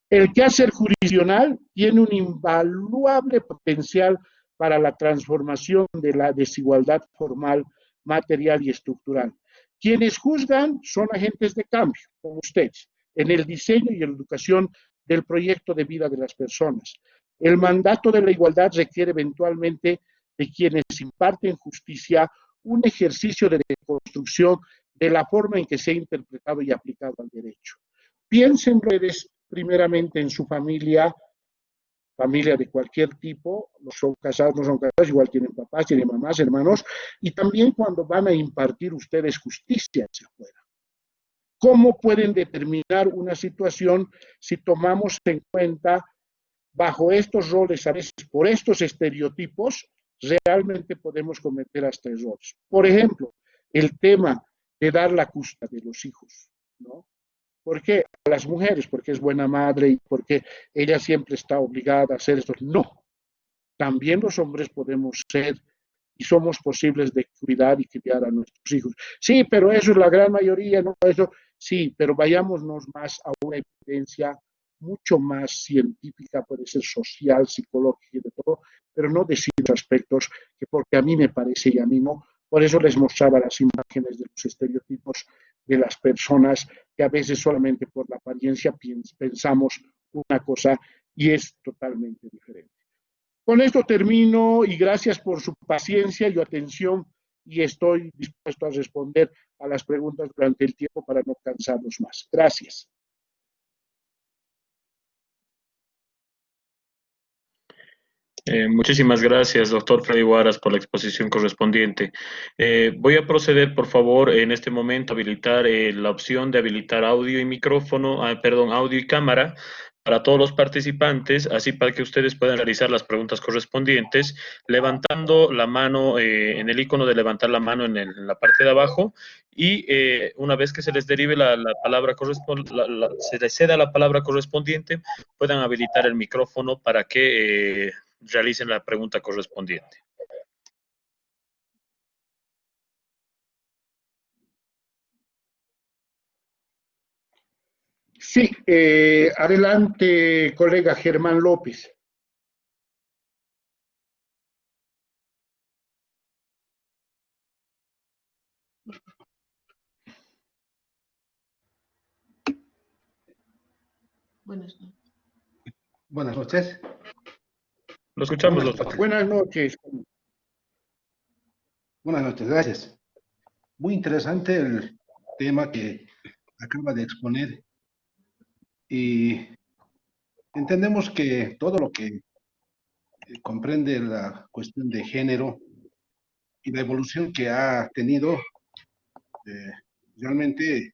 El quehacer jurisdiccional tiene un invaluable potencial para la transformación de la desigualdad formal, material y estructural. Quienes juzgan son agentes de cambio, como ustedes, en el diseño y en la educación del proyecto de vida de las personas. El mandato de la igualdad requiere eventualmente de quienes imparten justicia un ejercicio de reconstrucción de la forma en que se ha interpretado y aplicado al derecho. Piensen ustedes primeramente en su familia de cualquier tipo, no son casados, no son casados, igual tienen papás, tienen mamás, hermanos, y también cuando van a impartir ustedes justicia hacia afuera. ¿Cómo pueden determinar una situación si tomamos en cuenta bajo estos roles, a veces por estos estereotipos, realmente podemos cometer hasta errores? Por ejemplo, el tema de dar la custodia de los hijos, ¿no? ¿Por qué? A las mujeres, porque es buena madre y porque ella siempre está obligada a hacer esto. No, también los hombres podemos ser y somos posibles de cuidar y criar a nuestros hijos. Sí, pero eso es la gran mayoría, no eso. Sí, pero vayámonos más a una evidencia mucho más científica, puede ser social, psicológica y de todo, pero no decir aspectos que porque a mí me parece y a mí no. Por eso les mostraba las imágenes de los estereotipos de las personas que a veces solamente por la apariencia pensamos una cosa y es totalmente diferente. Con esto termino y gracias por su paciencia y atención y estoy dispuesto a responder a las preguntas durante el tiempo para no cansarlos más. Gracias. Muchísimas gracias, doctor Freddy Huaras, por la exposición correspondiente. Voy a proceder, por favor, en este momento a habilitar la opción de habilitar audio y micrófono, perdón, audio y cámara para todos los participantes, así para que ustedes puedan realizar las preguntas correspondientes, levantando la mano en el icono de levantar la mano en la parte de abajo, y una vez que se les derive la palabra se les ceda la palabra correspondiente, puedan habilitar el micrófono para que realicen la pregunta correspondiente. Sí, adelante, colega Germán López. Buenas noches. Buenas noches. Lo escuchamos, doctor. Buenas noches. Buenas noches, gracias. Muy interesante el tema que acaba de exponer y entendemos que todo lo que comprende la cuestión de género y la evolución que ha tenido, realmente,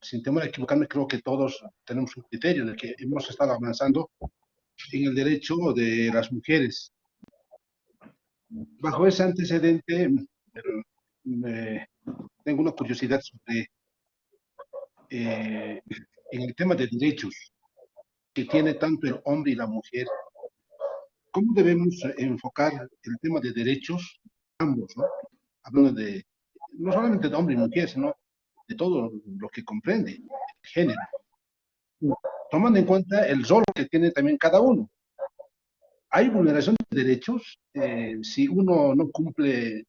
sin temor a equivocarme, creo que todos tenemos un criterio de que hemos estado avanzando en el derecho de las mujeres. Bajo ese antecedente, tengo una curiosidad sobre en el tema de derechos que tiene tanto el hombre y la mujer. ¿Cómo debemos enfocar el tema de derechos, ambos, ¿no? Hablando de, no solamente de hombre y mujer, sino de todo lo que comprende el género, tomando en cuenta el rol que tiene también cada uno. Hay vulneración de derechos si uno no cumple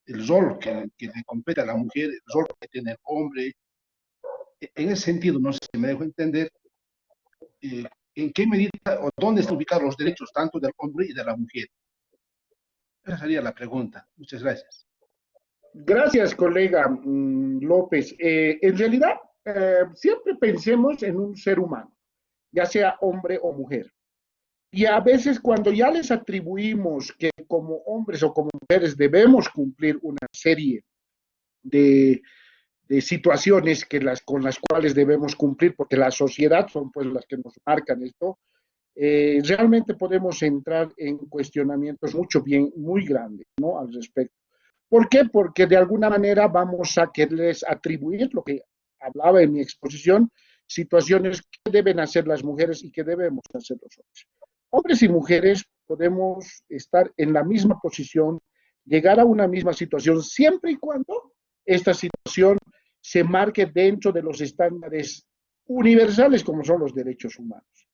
el rol que le compete a la mujer, el rol que tiene el hombre. En ese sentido, no sé si me dejo entender, en qué medida o dónde están ubicados los derechos tanto del hombre y de la mujer. Esa sería la pregunta. Muchas gracias. Gracias, colega López. En realidad, siempre pensemos en un ser humano, ya sea hombre o mujer. Y a veces cuando ya les atribuimos que como hombres o como mujeres debemos cumplir una serie de, de situaciones con las cuales debemos cumplir, porque la sociedad son pues las que nos marcan esto, realmente podemos entrar en cuestionamientos muy grandes, ¿no? Al respecto. ¿Por qué? Porque de alguna manera vamos a quererles atribuir lo que hablaba en mi exposición, situaciones que deben hacer las mujeres y que debemos hacer los hombres. Hombres y mujeres podemos estar en la misma posición, llegar a una misma situación, siempre y cuando esta situación se marque dentro de los estándares universales como son los derechos humanos,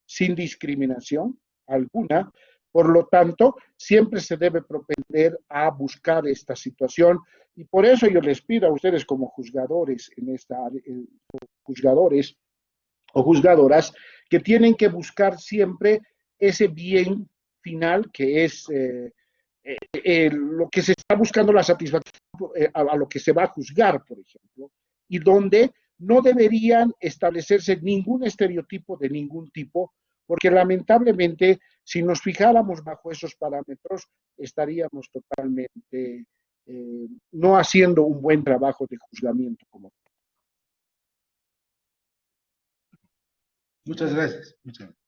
sin discriminación alguna. Por lo tanto, siempre se debe propender a buscar esta situación y por eso yo les pido a ustedes como juzgadores en esta área, juzgadores o juzgadoras, que tienen que buscar siempre ese bien final que es lo que se está buscando la satisfacción a lo que se va a juzgar, por ejemplo, y donde no deberían establecerse ningún estereotipo de ningún tipo, porque lamentablemente si nos fijáramos bajo esos parámetros estaríamos totalmente no haciendo un buen trabajo de juzgamiento como. Muchas gracias. Muchas gracias.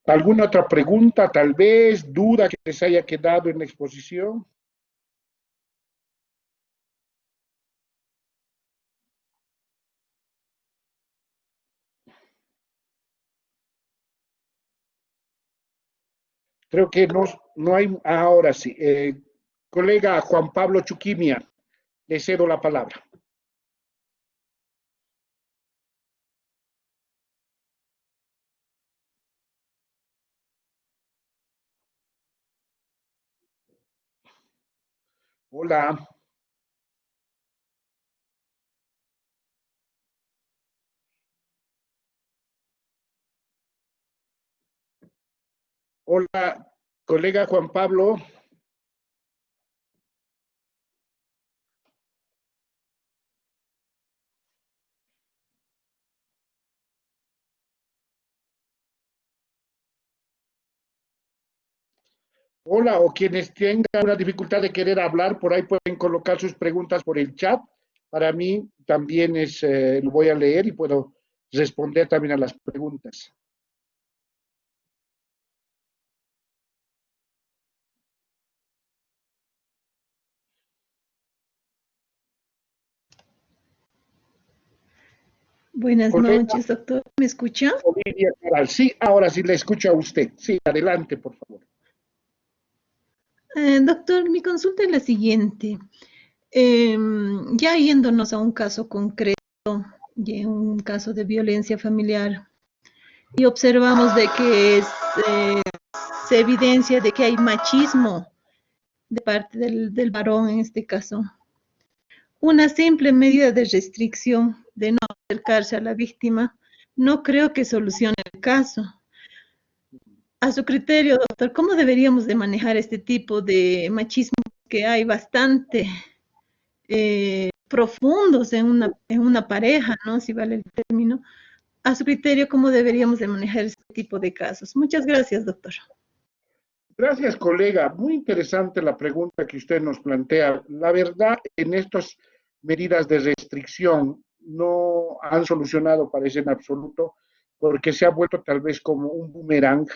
¿Alguna otra pregunta, tal vez, duda que les haya quedado en la exposición? Creo que no hay, ahora sí. Colega Juan Pablo Chuquimia, le cedo la palabra. Hola. Hola, colega Juan Pablo. Hola, o quienes tengan una dificultad de querer hablar, por ahí pueden colocar sus preguntas por el chat. Para mí también lo voy a leer y puedo responder también a las preguntas. Buenas Colega noches, doctor. ¿Me escucha? Olivia Caral. Sí, ahora sí le escucho a usted. Sí, adelante, por favor. Doctor, mi consulta es la siguiente. Ya yéndonos a un caso concreto, y un caso de violencia familiar, y observamos de que se evidencia de que hay machismo de parte del varón en este caso. Una simple medida de restricción de no acercarse a la víctima no creo que solucione el caso. A su criterio, doctor, ¿cómo deberíamos de manejar este tipo de machismo que hay bastante profundos en una pareja, ¿no? Si vale el término. A su criterio, ¿cómo deberíamos de manejar este tipo de casos? Muchas gracias, doctor. Gracias, colega. Muy interesante la pregunta que usted nos plantea. La verdad, en estas medidas de restricción no han solucionado, parece en absoluto, porque se ha vuelto tal vez como un boomerang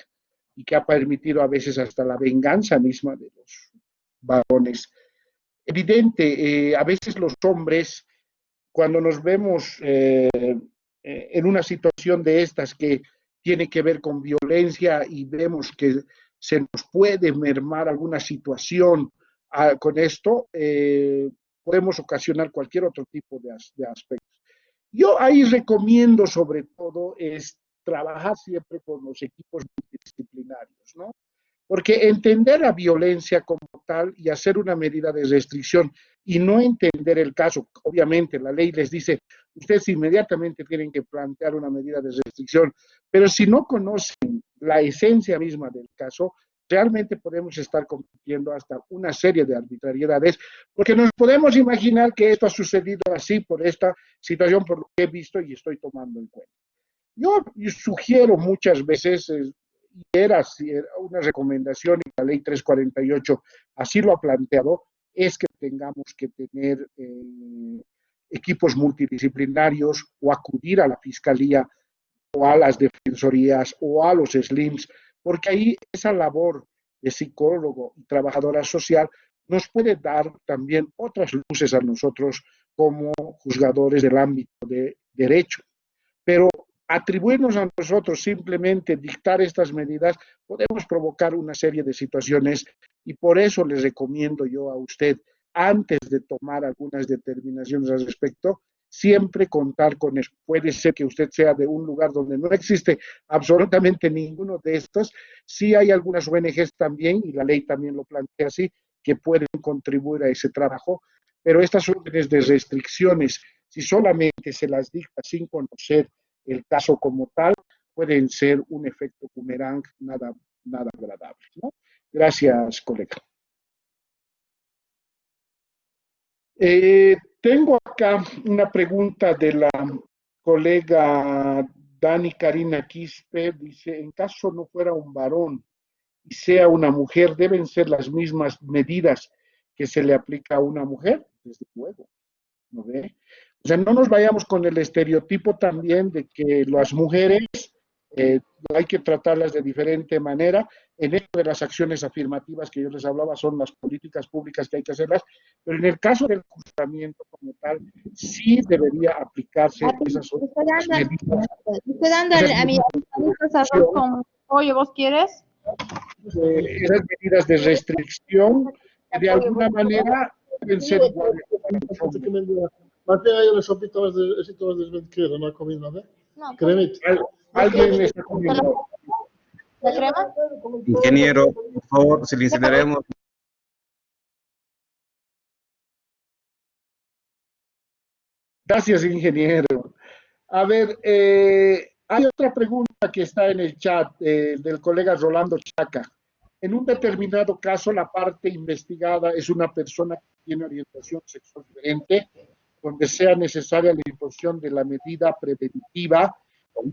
y que ha permitido a veces hasta la venganza misma de los varones. Evidente, a veces los hombres, cuando nos vemos en una situación de estas que tiene que ver con violencia y vemos que se nos puede mermar alguna situación con esto, podemos ocasionar cualquier otro tipo de aspectos. Yo ahí recomiendo sobre todo es trabajar siempre con los equipos multidisciplinarios, ¿no? Porque entender la violencia como tal y hacer una medida de restricción y no entender el caso, obviamente la ley les dice, ustedes inmediatamente tienen que plantear una medida de restricción, pero si no conocen la esencia misma del caso, realmente podemos estar cometiendo hasta una serie de arbitrariedades, porque nos podemos imaginar que esto ha sucedido así por esta situación, por lo que he visto y estoy tomando en cuenta. Yo sugiero muchas veces, era una recomendación y la ley 348 así lo ha planteado, es que tengamos que tener equipos multidisciplinarios o acudir a la fiscalía o a las defensorías o a los SLIMs, porque ahí esa labor de psicólogo y trabajadora social nos puede dar también otras luces a nosotros como juzgadores del ámbito de derecho. Pero atribuirnos a nosotros simplemente dictar estas medidas, podemos provocar una serie de situaciones y por eso les recomiendo yo a usted, antes de tomar algunas determinaciones al respecto, siempre contar con eso. Puede ser que usted sea de un lugar donde no existe absolutamente ninguno de estos. Sí hay algunas ONGs también, y la ley también lo plantea así, que pueden contribuir a ese trabajo, pero estas órdenes de restricciones, si solamente se las dicta sin conocer el caso como tal, pueden ser un efecto boomerang nada agradable, ¿no? Gracias, colega. Tengo acá una pregunta de la colega Dani Karina Quispe, dice, en caso no fuera un varón y sea una mujer, ¿deben ser las mismas medidas que se le aplica a una mujer? Desde luego, ¿no ve? O sea, no nos vayamos con el estereotipo también de que las mujeres eh, hay que tratarlas de diferente manera. En esto de las acciones afirmativas que yo les hablaba son las políticas públicas que hay que hacerlas, pero en el caso del juzgamiento como tal, sí debería aplicarse esas medidas. Estoy dando a mi arroz con pollo, ¿vos quieres? Esas medidas de restricción que de alguna manera deben ser iguales para los hombres. Alguien está comiendo. ¿La crema? Ingeniero, por favor, silenciaremos. Gracias, ingeniero. A ver, hay otra pregunta que está en el chat del colega Rolando Chaca. En un determinado caso, la parte investigada es una persona que tiene orientación sexual diferente, donde sea necesaria la imposición de la medida preventiva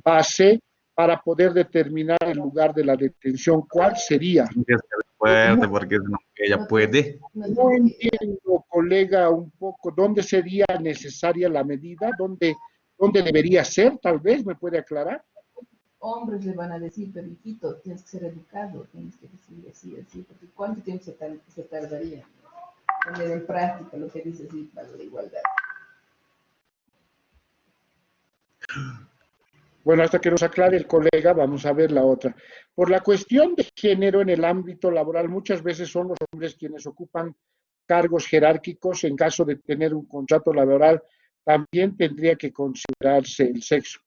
base para poder determinar el lugar de la detención. ¿Cuál sería? fuerte porque es lo que ella puede. No entiendo, colega, un poco dónde sería necesaria la medida, dónde debería ser, tal vez, ¿me puede aclarar? Hombres le van a decir, pero hijito, tienes que ser educado, tienes que decir así, así, porque ¿cuánto tiempo se tardaría? Poner en práctica lo que dice así para la igualdad. Bueno, hasta que nos aclare el colega, vamos a ver la otra. Por la cuestión de género en el ámbito laboral, muchas veces son los hombres quienes ocupan cargos jerárquicos. En caso de tener un contrato laboral, también tendría que considerarse el sexo.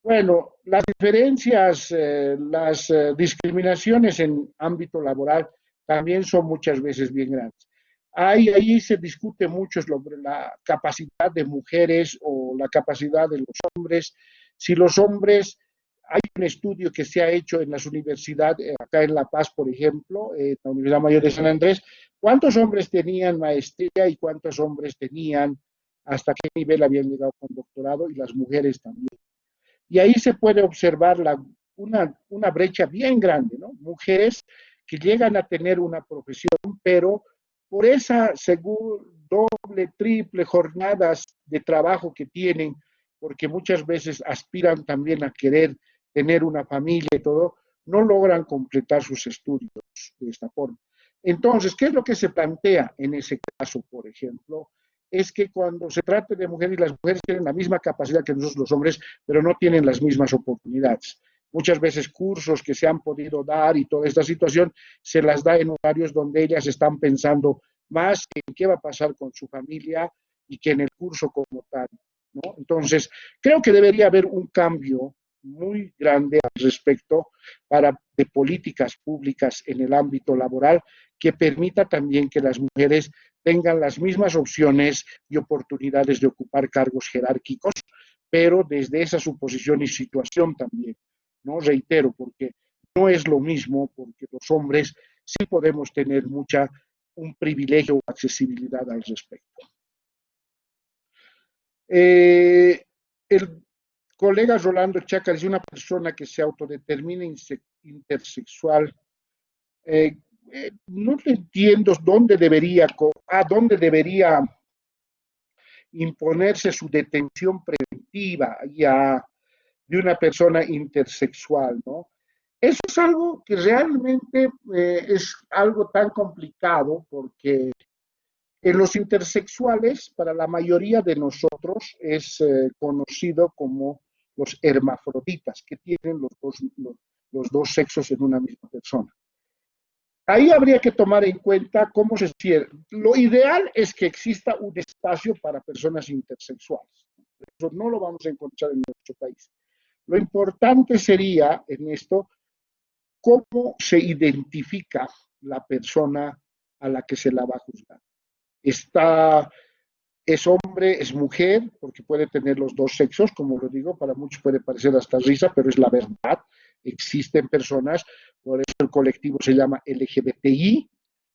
Bueno, las diferencias, las discriminaciones en ámbito laboral también son muchas veces bien grandes. Ahí se discute mucho sobre la capacidad de mujeres o la capacidad de los hombres. Si los hombres, hay un estudio que se ha hecho en las universidades, acá en La Paz, por ejemplo, en la Universidad Mayor de San Andrés, ¿cuántos hombres tenían maestría y cuántos hombres tenían, hasta qué nivel habían llegado con doctorado, y las mujeres también? Y ahí se puede observar una brecha bien grande, ¿no? Mujeres que llegan a tener una profesión, pero por esa doble, triple jornadas de trabajo que tienen, porque muchas veces aspiran también a querer tener una familia y todo, no logran completar sus estudios de esta forma. Entonces, ¿qué es lo que se plantea en ese caso, por ejemplo? Es que cuando se trata de mujeres, las mujeres tienen la misma capacidad que nosotros los hombres, pero no tienen las mismas oportunidades. Muchas veces cursos que se han podido dar y toda esta situación se las da en horarios donde ellas están pensando más en qué va a pasar con su familia y que en el curso como tal, ¿no? Entonces, creo que debería haber un cambio muy grande al respecto de políticas públicas en el ámbito laboral que permita también que las mujeres tengan las mismas opciones y oportunidades de ocupar cargos jerárquicos, pero desde esa suposición y situación también, ¿no? Reitero, porque no es lo mismo, porque los hombres sí podemos tener un privilegio o accesibilidad al respecto. El colega Rolando Chácar es una persona que se autodetermina intersexual. No entiendo dónde debería imponerse su detención preventiva ya de una persona intersexual, ¿no? Eso es algo que realmente es algo tan complicado porque en los intersexuales, para la mayoría de nosotros, es conocido como los hermafroditas, que tienen los dos sexos en una misma persona. Ahí habría que tomar en cuenta cómo se cierra. Lo ideal es que exista un espacio para personas intersexuales. Eso no lo vamos a encontrar en nuestro país. Lo importante sería en esto cómo se identifica la persona a la que se la va a juzgar. Es hombre, es mujer, porque puede tener los dos sexos, como lo digo, para muchos puede parecer hasta risa, pero es la verdad. Existen personas, por eso el colectivo se llama LGBTI,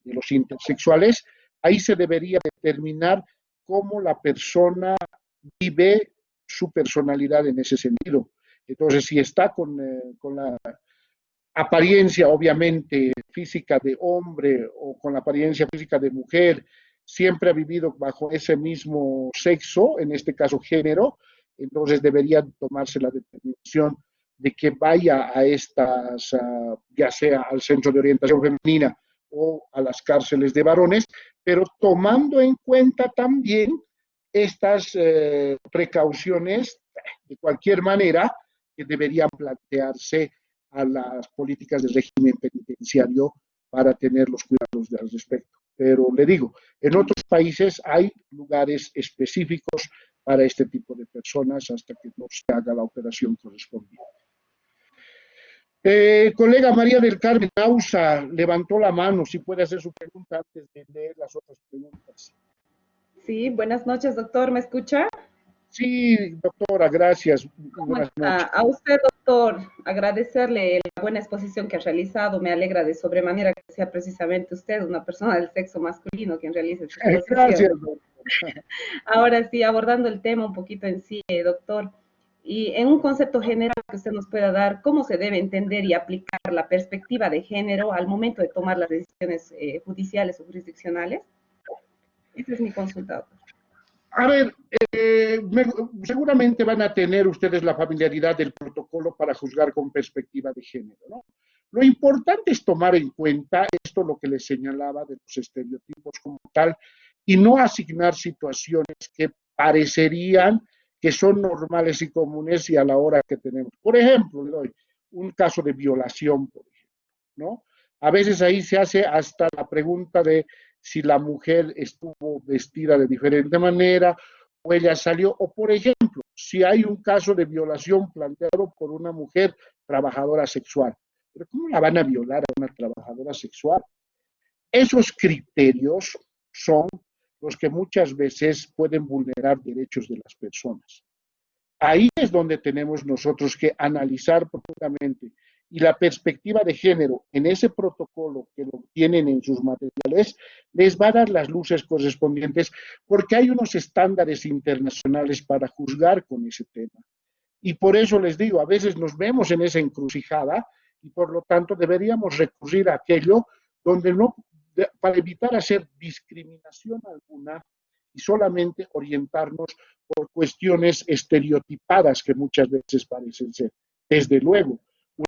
de los intersexuales. Ahí se debería determinar cómo la persona vive su personalidad en ese sentido. Entonces, si está con la apariencia, obviamente, física de hombre o con la apariencia física de mujer, siempre ha vivido bajo ese mismo sexo, en este caso género, entonces debería tomarse la determinación de que vaya a estas, ya sea al centro de orientación femenina o a las cárceles de varones, pero tomando en cuenta también estas precauciones, de cualquier manera, que deberían plantearse a las políticas del régimen penitenciario para tener los cuidados al respecto. Pero le digo, en otros países hay lugares específicos para este tipo de personas hasta que no se haga la operación correspondiente. Colega María del Carmen Ausa levantó la mano, si puede hacer su pregunta antes de leer las otras preguntas. Sí, buenas noches, doctor, ¿me escucha? Sí, doctora, gracias. Buenas noches. A usted, doctor, agradecerle la buena exposición que ha realizado. Me alegra de sobremanera que sea precisamente usted una persona del sexo masculino quien realice esta exposición. Gracias, doctor. Ahora sí, abordando el tema un poquito en sí, doctor, y en un concepto general, que usted nos pueda dar, cómo se debe entender y aplicar la perspectiva de género al momento de tomar las decisiones judiciales o jurisdiccionales. Esa es mi consulta, doctor. A ver, seguramente van a tener ustedes la familiaridad del protocolo para juzgar con perspectiva de género, ¿no? Lo importante es tomar en cuenta esto, lo que les señalaba de los estereotipos como tal, y no asignar situaciones que parecerían que son normales y comunes y a la hora que tenemos. Por ejemplo, le doy un caso de violación, por ejemplo, ¿no? A veces ahí se hace hasta la pregunta de si la mujer estuvo vestida de diferente manera o ella salió, o por ejemplo, si hay un caso de violación planteado por una mujer trabajadora sexual. ¿Pero cómo la van a violar a una trabajadora sexual? Esos criterios son los que muchas veces pueden vulnerar derechos de las personas. Ahí es donde tenemos nosotros que analizar profundamente, y la perspectiva de género en ese protocolo que lo tienen en sus materiales les va a dar las luces correspondientes, porque hay unos estándares internacionales para juzgar con ese tema. Y por eso les digo, a veces nos vemos en esa encrucijada y por lo tanto deberíamos recurrir a aquello donde no, para evitar hacer discriminación alguna y solamente orientarnos por cuestiones estereotipadas que muchas veces parecen ser. Desde luego,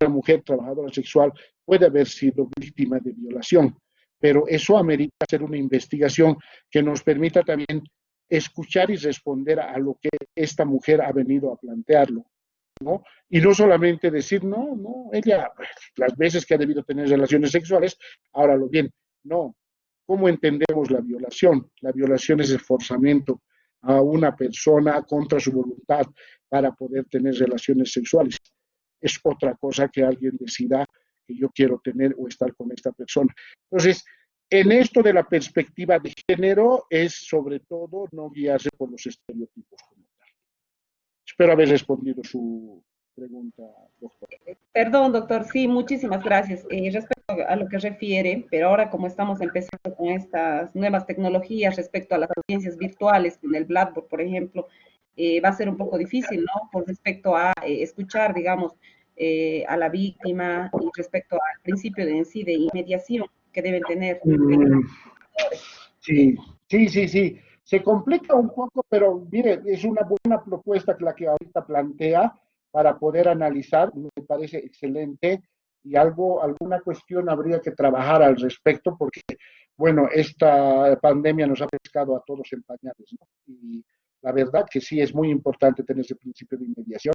una mujer trabajadora sexual puede haber sido víctima de violación, pero eso amerita hacer una investigación que nos permita también escuchar y responder a lo que esta mujer ha venido a plantearlo, ¿no? Y no solamente decir, no, ella, las veces que ha debido tener relaciones sexuales, ahora lo bien, no. ¿Cómo entendemos la violación? La violación es el forzamiento a una persona contra su voluntad para poder tener relaciones sexuales. Es otra cosa que alguien decida que yo quiero tener o estar con esta persona. Entonces, en esto de la perspectiva de género es sobre todo no guiarse por los estereotipos como tal. Espero haber respondido su pregunta, doctor. Perdón, doctor, sí, muchísimas gracias. Respecto a lo que refiere, pero ahora como estamos empezando con estas nuevas tecnologías respecto a las audiencias virtuales, con el Blackboard, por ejemplo, va a ser un poco difícil, ¿no? Por respecto a escuchar, digamos, a la víctima y respecto al principio de en sí de inmediación que deben tener. Sí. Se complica un poco, pero mire, es una buena propuesta la que ahorita plantea para poder analizar, me parece excelente, y alguna cuestión habría que trabajar al respecto, porque, bueno, esta pandemia nos ha pescado a todos en pañales, ¿no? Y la verdad que sí es muy importante tener ese principio de inmediación,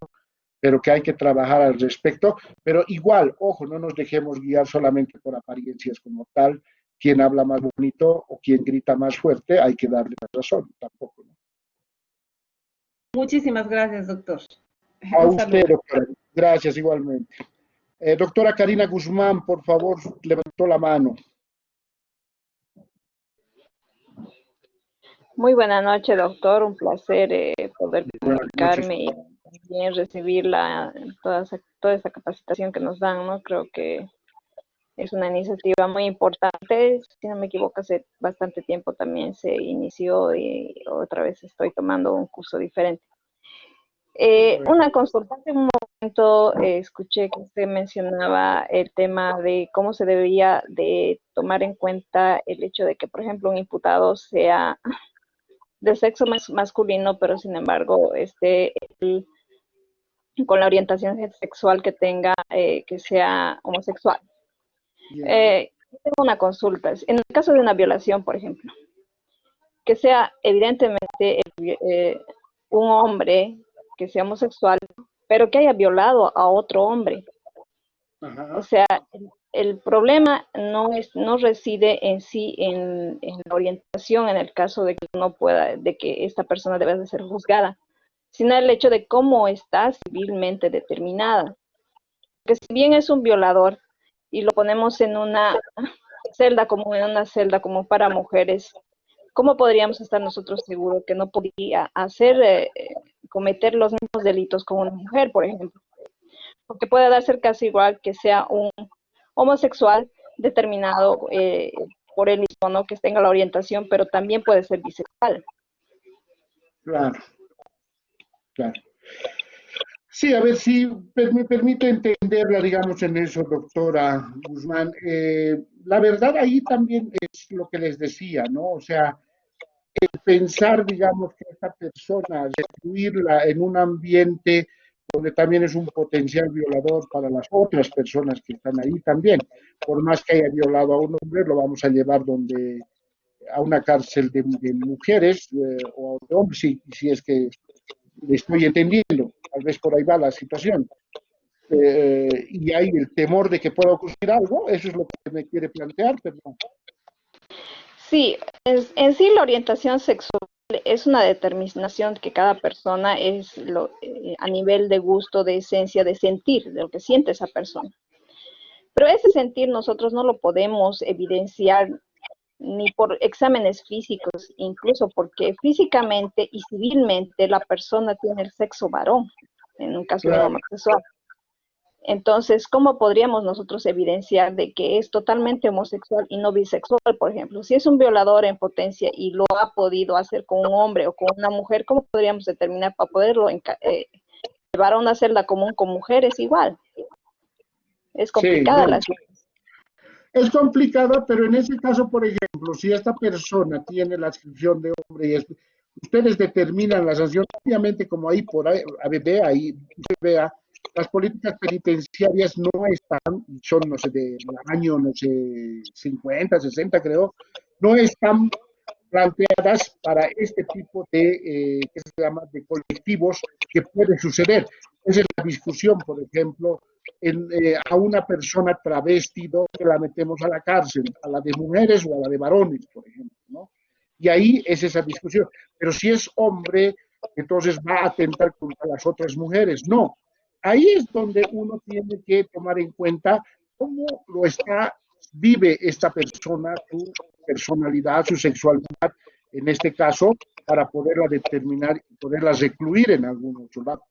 pero que hay que trabajar al respecto, pero igual, ojo, no nos dejemos guiar solamente por apariencias como tal, quien habla más bonito o quien grita más fuerte, hay que darle la razón, tampoco, ¿no? Muchísimas gracias, doctor. A usted, doctora. Gracias, igualmente. Doctora Karina Guzmán, por favor, levantó la mano. Muy buena noche, doctor. Un placer poder comunicarme y también recibir toda esa capacitación que nos dan, ¿no? Creo que es una iniciativa muy importante. Si no me equivoco, hace bastante tiempo también se inició y otra vez estoy tomando un curso diferente. Una consulta, hace un momento escuché que usted mencionaba el tema de cómo se debería de tomar en cuenta el hecho de que, por ejemplo, un imputado sea de sexo masculino, pero sin embargo con la orientación sexual que tenga, que sea homosexual. Tengo una consulta. En el caso de una violación, por ejemplo, que sea evidentemente un hombre que sea homosexual, pero que haya violado a otro hombre. Ajá. O sea, el problema no reside en sí en la orientación, en el caso de que de que esta persona debe de ser juzgada, sino el hecho de cómo está civilmente determinada. Que si bien es un violador y lo ponemos en una celda como para mujeres, ¿cómo podríamos estar nosotros seguros que no podría cometer los mismos delitos con una mujer, por ejemplo? Porque puede darse el caso igual que sea un homosexual determinado por él mismo, ¿no? Que tenga la orientación, pero también puede ser bisexual. Claro. Sí, a ver si me permite entenderla, digamos, en eso, doctora Guzmán. La verdad ahí también es lo que les decía, ¿no? O sea, pensar, digamos, que esta persona, recluirla en un ambiente donde también es un potencial violador para las otras personas que están ahí también. Por más que haya violado a un hombre, lo vamos a llevar a una cárcel de mujeres o de hombres, si es que le estoy entendiendo. Tal vez por ahí va la situación. Y hay el temor de que pueda ocurrir algo, eso es lo que me quiere plantear, perdón. Sí, en sí la orientación sexual es una determinación que cada persona a nivel de gusto, de esencia, de sentir, de lo que siente esa persona. Pero ese sentir nosotros no lo podemos evidenciar ni por exámenes físicos, incluso porque físicamente y civilmente la persona tiene el sexo varón, en un caso de un homosexual. Entonces, ¿cómo podríamos nosotros evidenciar de que es totalmente homosexual y no bisexual, por ejemplo? Si es un violador en potencia y lo ha podido hacer con un hombre o con una mujer, ¿cómo podríamos determinar para poderlo llevar a una celda común con mujeres igual? Es complicada la situación. Es complicada, pero en ese caso, por ejemplo, si esta persona tiene la adscripción de hombre y ustedes determinan la sanción, obviamente como ahí por ahí, usted vea, las políticas penitenciarias no están, son, no sé, del año, no sé, 50, 60 creo, no están planteadas para este tipo ¿qué se llama?, de colectivos que puede suceder. Esa es la discusión, por ejemplo, a una persona travesti, que la metemos a la cárcel, a la de mujeres o a la de varones, por ejemplo, ¿no? Y ahí es esa discusión. Pero si es hombre, entonces va a atentar contra las otras mujeres. No. Ahí es donde uno tiene que tomar en cuenta cómo vive esta persona, su personalidad, su sexualidad, en este caso, para poderla determinar y poderla recluir en algún otro lado.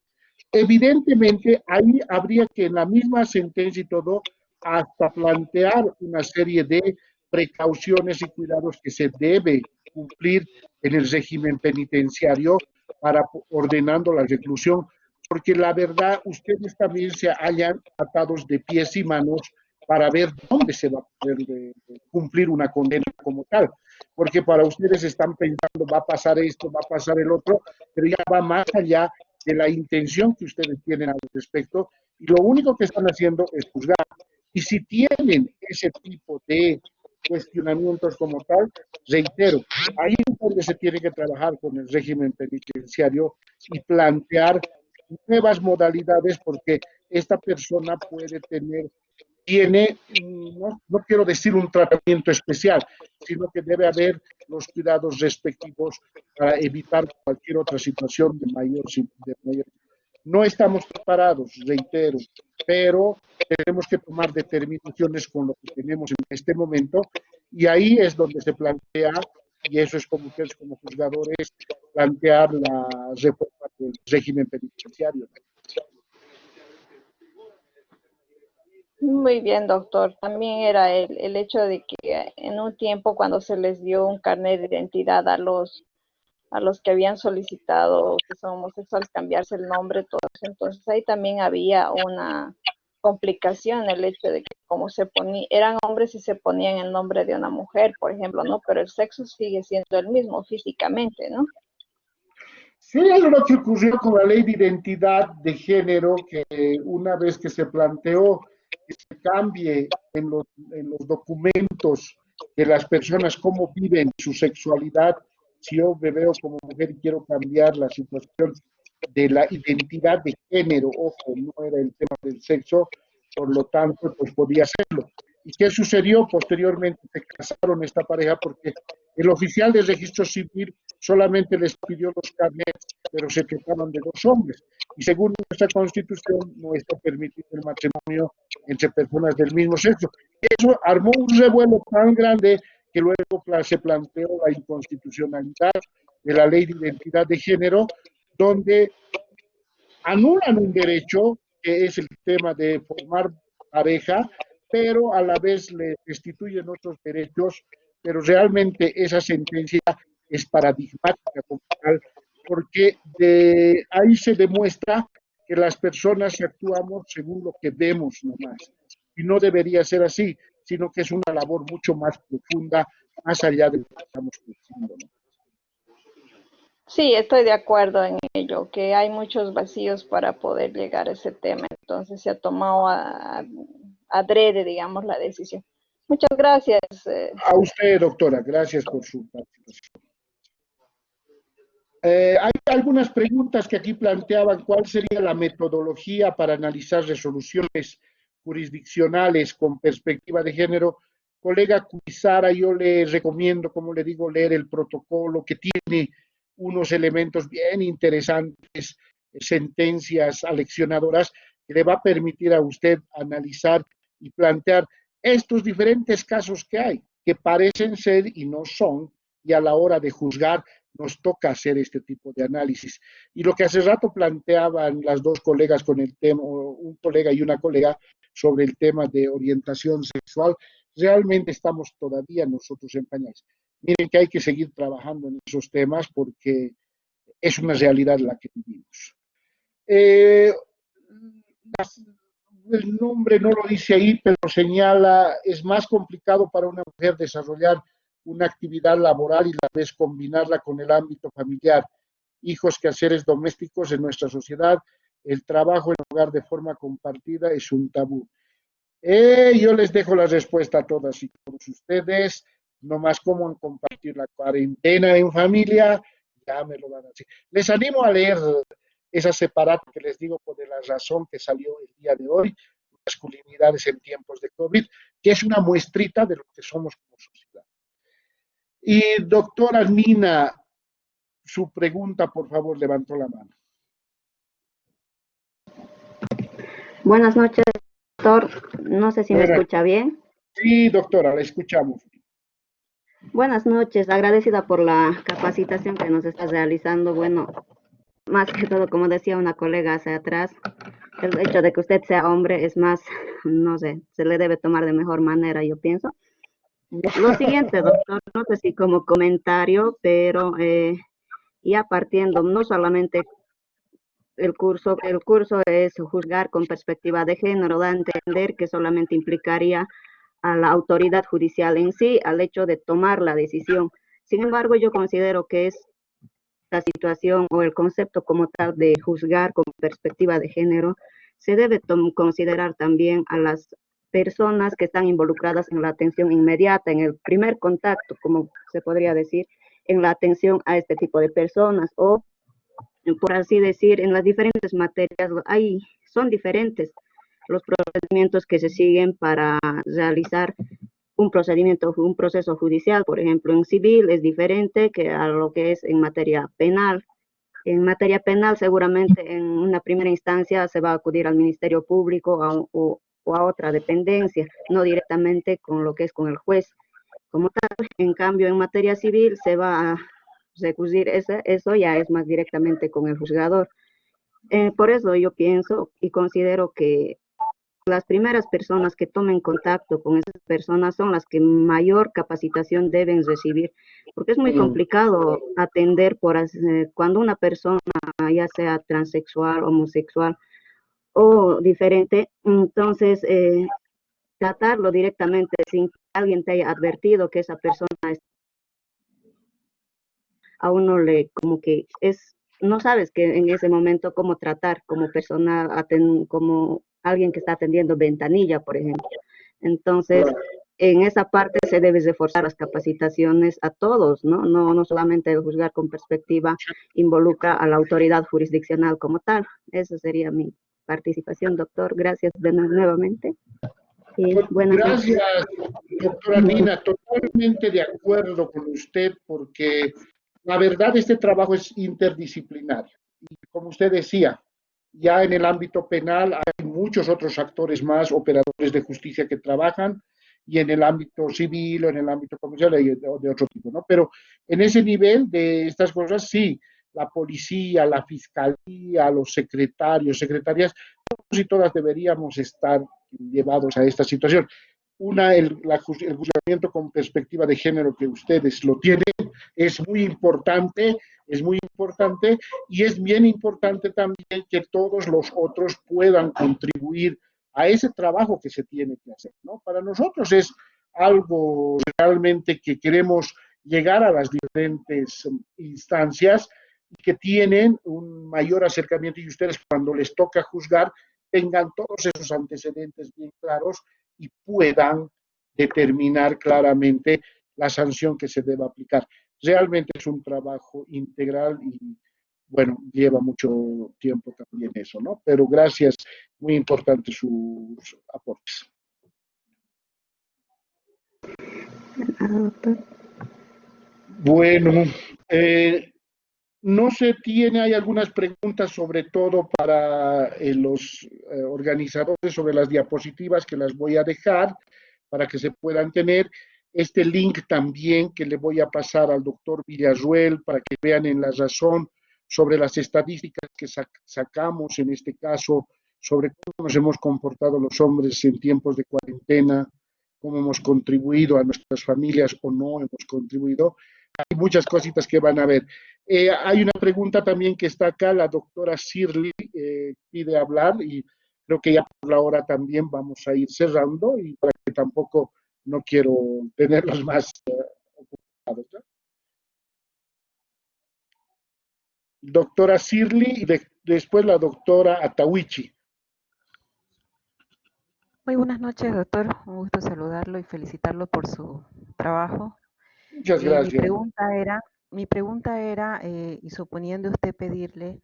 Evidentemente, ahí habría que en la misma sentencia y todo, hasta plantear una serie de precauciones y cuidados que se debe cumplir en el régimen penitenciario para ordenando la reclusión, porque la verdad ustedes también se hallan atados de pies y manos para ver dónde se va a poder cumplir una condena como tal, porque para ustedes están pensando va a pasar esto, va a pasar el otro, pero ya va más allá de la intención que ustedes tienen al respecto, y lo único que están haciendo es juzgar. Y si tienen ese tipo de cuestionamientos como tal, reitero, ahí es donde se tiene que trabajar con el régimen penitenciario y plantear nuevas modalidades, porque esta persona tiene, no quiero decir un tratamiento especial, sino que debe haber los cuidados respectivos para evitar cualquier otra situación de mayor. No estamos preparados, reitero, pero tenemos que tomar determinaciones con lo que tenemos en este momento, y ahí es donde se plantea, y eso es como ustedes como juzgadores, plantear la reforma del régimen penitenciario. Muy bien, doctor. También era el hecho de que en un tiempo cuando se les dio un carnet de identidad a los que habían solicitado que son homosexuales cambiarse el nombre, todo eso. Entonces ahí también había una complicación el hecho de que como eran hombres y se ponían el nombre de una mujer, por ejemplo, ¿no? Pero el sexo sigue siendo el mismo físicamente, ¿no? Sí, es lo que ocurrió con la ley de identidad de género, que una vez que se planteó que se cambie en los documentos de las personas cómo viven su sexualidad, si yo me veo como mujer y quiero cambiar la situación de la identidad de género, ojo, no era el tema del sexo, por lo tanto, pues podía hacerlo. ¿Y qué sucedió? Posteriormente se casaron esta pareja porque el oficial de registro civil solamente les pidió los carnets, pero se trataban de dos hombres. Y según nuestra constitución, no está permitido el matrimonio entre personas del mismo sexo. Eso armó un revuelo tan grande que luego se planteó la inconstitucionalidad de la ley de identidad de género, donde anulan un derecho que es el tema de formar pareja, pero a la vez le restituyen otros derechos, pero realmente esa sentencia es paradigmática como tal, porque de ahí se demuestra que que las personas actuamos según lo que vemos nomás. Y no debería ser así, sino que es una labor mucho más profunda, más allá de lo que estamos pensando, ¿no? Sí, estoy de acuerdo en ello, que hay muchos vacíos para poder llegar a ese tema. Entonces se ha tomado adrede, digamos, la decisión. Muchas gracias. A usted, doctora, gracias por su participación. Hay algunas preguntas que aquí planteaban cuál sería la metodología para analizar resoluciones jurisdiccionales con perspectiva de género. Colega Cuizara, yo le recomiendo, como le digo, leer el protocolo que tiene unos elementos bien interesantes, sentencias aleccionadoras, que le va a permitir a usted analizar y plantear estos diferentes casos que hay, que parecen ser y no son, y a la hora de juzgar nos toca hacer este tipo de análisis. Y lo que hace rato planteaban las dos colegas con el tema, un colega y una colega, sobre el tema de orientación sexual, realmente estamos todavía nosotros en pañales. Miren que hay que seguir trabajando en esos temas porque es una realidad la que vivimos. El nombre no lo dice ahí, pero señala, es más complicado para una mujer desarrollar una actividad laboral y a la vez combinarla con el ámbito familiar, hijos, quehaceres domésticos en nuestra sociedad, el trabajo en el hogar de forma compartida es un tabú. Yo les dejo la respuesta a todas y todos ustedes, nomás cómo compartir la cuarentena en familia, ya me lo van a decir. Les animo a leer esa separata que les digo por la razón que salió el día de hoy, masculinidades en tiempos de COVID, que es una muestrita de lo que somos como sociedad. Y doctora Nina, su pregunta, por favor, levantó la mano. Buenas noches, doctor. No sé si me escucha bien. Sí, doctora, la escuchamos. Buenas noches, agradecida por la capacitación que nos está realizando. Bueno, más que todo, como decía una colega hacia atrás, el hecho de que usted sea hombre es más, no sé, se le debe tomar de mejor manera, yo pienso. Lo siguiente, doctor, no sé si como comentario, pero ya partiendo, no solamente el curso es juzgar con perspectiva de género, da a entender que solamente implicaría a la autoridad judicial en sí, al hecho de tomar la decisión. Sin embargo, yo considero que es la situación o el concepto como tal de juzgar con perspectiva de género, se debe considerar también a las personas que están involucradas en la atención inmediata, en el primer contacto, como se podría decir, en la atención a este tipo de personas, o por así decir, en las diferentes materias, son diferentes los procedimientos que se siguen para realizar un proceso judicial. Por ejemplo, en civil es diferente que a lo que es en materia penal. En materia penal, seguramente en una primera instancia se va a acudir al Ministerio Público o a otra dependencia, no directamente con lo que es con el juez. Como tal, en cambio, en materia civil se va a recurrir eso ya es más directamente con el juzgador. Por eso yo pienso y considero que las primeras personas que tomen contacto con esas personas son las que mayor capacitación deben recibir, porque es muy complicado atender cuando una persona, ya sea transexual, homosexual o diferente, entonces tratarlo directamente sin que alguien te haya advertido que esa persona a uno como que no sabes que en ese momento cómo tratar como persona, como alguien que está atendiendo ventanilla, por ejemplo. Entonces, en esa parte se debe reforzar las capacitaciones a todos, ¿no? No solamente el juzgar con perspectiva involucra a la autoridad jurisdiccional como tal. Esa sería mi participación, doctor. Gracias nuevamente. Y gracias, doctora Nina. Totalmente de acuerdo con usted porque la verdad este trabajo es interdisciplinario. Y como usted decía, ya en el ámbito penal hay muchos otros actores más, operadores de justicia que trabajan, y en el ámbito civil o en el ámbito comercial de otro tipo, ¿no? Pero en ese nivel de estas cosas, sí, la policía, la fiscalía, los secretarios, secretarias, todos y todas deberíamos estar llevados a esta situación. El juzgamiento con perspectiva de género que ustedes lo tienen es muy importante, es muy importante y es bien importante también que todos los otros puedan contribuir a ese trabajo que se tiene que hacer, ¿no? Para nosotros es algo realmente que queremos llegar a las diferentes instancias y que tienen un mayor acercamiento y ustedes cuando les toca juzgar tengan todos esos antecedentes bien claros y puedan determinar claramente la sanción que se deba aplicar. Realmente es un trabajo integral y, bueno, lleva mucho tiempo también eso, ¿no? Pero gracias, muy importante sus aportes. Bueno, no se tiene, hay algunas preguntas sobre todo para los organizadores sobre las diapositivas que las voy a dejar para que se puedan tener. Este link también que le voy a pasar al doctor Villarruel para que vean en la razón sobre las estadísticas que sacamos en este caso, sobre cómo nos hemos comportado los hombres en tiempos de cuarentena, cómo hemos contribuido a nuestras familias o no hemos contribuido. Hay muchas cositas que van a ver. Hay una pregunta también que está acá, la doctora Shirley pide hablar y creo que ya por la hora también vamos a ir cerrando y para que tampoco no quiero tenerlos más ocupados, ¿no? Doctora Shirley y después la doctora Atawichi. Muy buenas noches, doctor. Un gusto saludarlo y felicitarlo por su trabajo. Muchas gracias. Mi pregunta era, y suponiendo usted pedirle,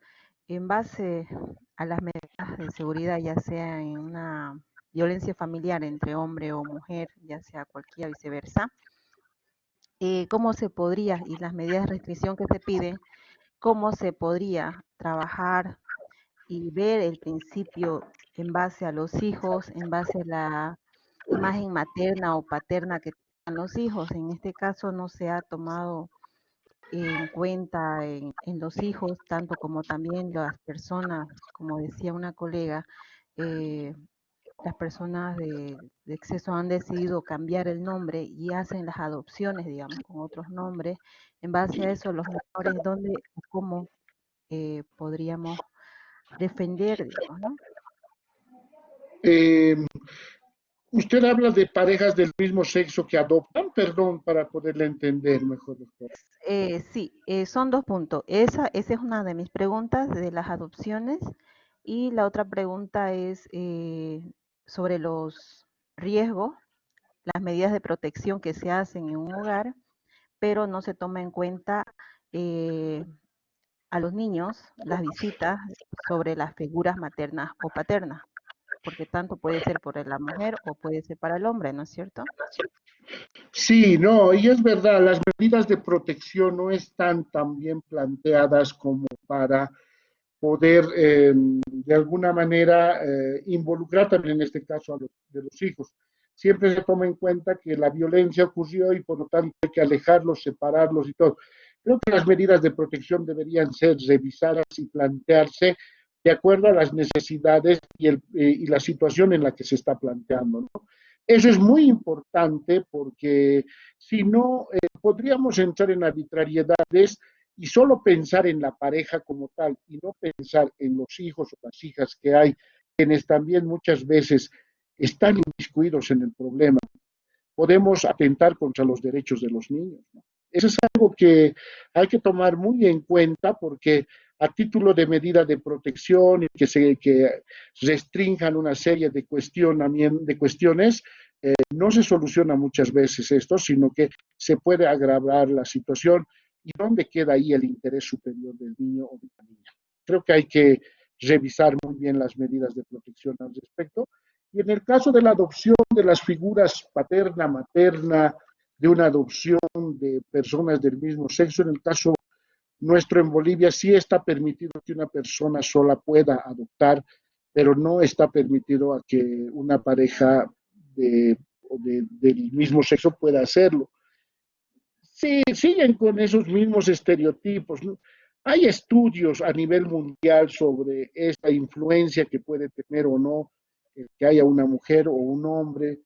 en base a las medidas de seguridad, ya sea en una violencia familiar entre hombre o mujer, ya sea cualquiera viceversa, ¿cómo se podría, y las medidas de restricción que se piden, cómo se podría trabajar y ver el principio en base a los hijos, en base a la imagen materna o paterna que tengan los hijos? En este caso no se ha tomado en cuenta en los hijos, tanto como también las personas, como decía una colega, las personas de exceso han decidido cambiar el nombre y hacen las adopciones, digamos, con otros nombres. En base a eso, los menores, ¿dónde o cómo podríamos defender, digamos, ¿no? Usted habla de parejas del mismo sexo que adoptan, perdón, para poderle entender mejor, doctor. Sí, son dos puntos. Esa es una de mis preguntas de las adopciones y la otra pregunta es sobre los riesgos, las medidas de protección que se hacen en un hogar, pero no se toma en cuenta a los niños las visitas sobre las figuras maternas o paternas, porque tanto puede ser por la mujer o puede ser para el hombre, ¿no es cierto? Sí, no, y es verdad, las medidas de protección no están tan bien planteadas como para poder de alguna manera involucrar también en este caso a de los hijos. Siempre se toma en cuenta que la violencia ocurrió y por lo tanto hay que alejarlos, separarlos y todo. Creo que las medidas de protección deberían ser revisadas y plantearse de acuerdo a las necesidades y la situación en la que se está planteando, ¿no? Eso es muy importante porque si no, podríamos entrar en arbitrariedades y solo pensar en la pareja como tal y no pensar en los hijos o las hijas que hay, quienes también muchas veces están inmiscuidos en el problema. Podemos atentar contra los derechos de los niños, ¿no? Eso es algo que hay que tomar muy en cuenta porque a título de medida de protección y que restrinjan una serie de cuestiones, no se soluciona muchas veces esto, sino que se puede agravar la situación y dónde queda ahí el interés superior del niño o de la niña. Creo que hay que revisar muy bien las medidas de protección al respecto. Y en el caso de la adopción de las figuras paterna, materna, de una adopción de personas del mismo sexo, en el caso nuestro en Bolivia sí está permitido que una persona sola pueda adoptar, pero no está permitido a que una pareja del mismo sexo pueda hacerlo. Sí, siguen con esos mismos estereotipos, ¿no? Hay estudios a nivel mundial sobre esta influencia que puede tener o no que haya una mujer o un hombre.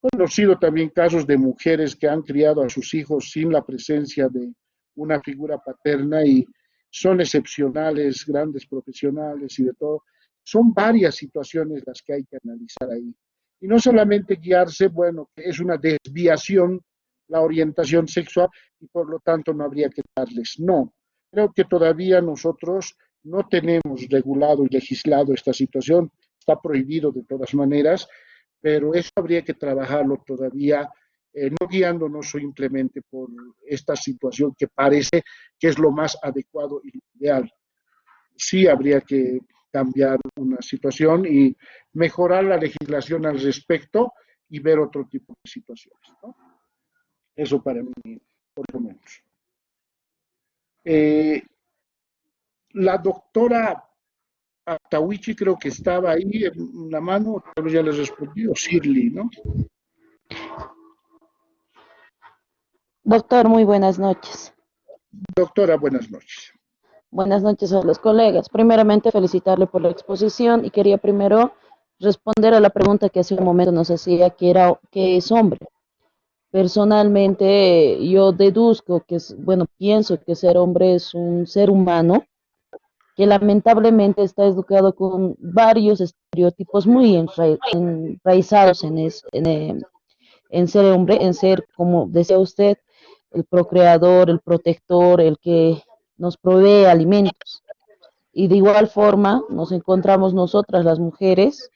He conocido también casos de mujeres que han criado a sus hijos sin la presencia de una figura paterna y son excepcionales, grandes profesionales y de todo. Son varias situaciones las que hay que analizar ahí. Y no solamente guiarse, bueno, que es una desviación la orientación sexual y por lo tanto no habría que darles. No, creo que todavía nosotros no tenemos regulado y legislado esta situación, está prohibido de todas maneras, pero eso habría que trabajarlo todavía, no guiándonos simplemente por esta situación que parece que es lo más adecuado y ideal. Sí habría que cambiar una situación y mejorar la legislación al respecto y ver otro tipo de situaciones, ¿no? Eso para mí, por lo menos. La doctora Atahuichi creo que estaba ahí en la mano, tal vez ya les respondí, o Shirley, ¿no? Doctor, muy buenas noches. Doctora, buenas noches. Buenas noches a los colegas. Primeramente, felicitarle por la exposición y quería primero responder a la pregunta que hace un momento nos hacía, que es hombre. Personalmente, yo deduzco que, pienso que ser hombre es un ser humano que lamentablemente está educado con varios estereotipos muy enraizados en ser hombre, en ser, como decía usted, el procreador, el protector, el que nos provee alimentos. Y de igual forma nos encontramos nosotras las mujeres,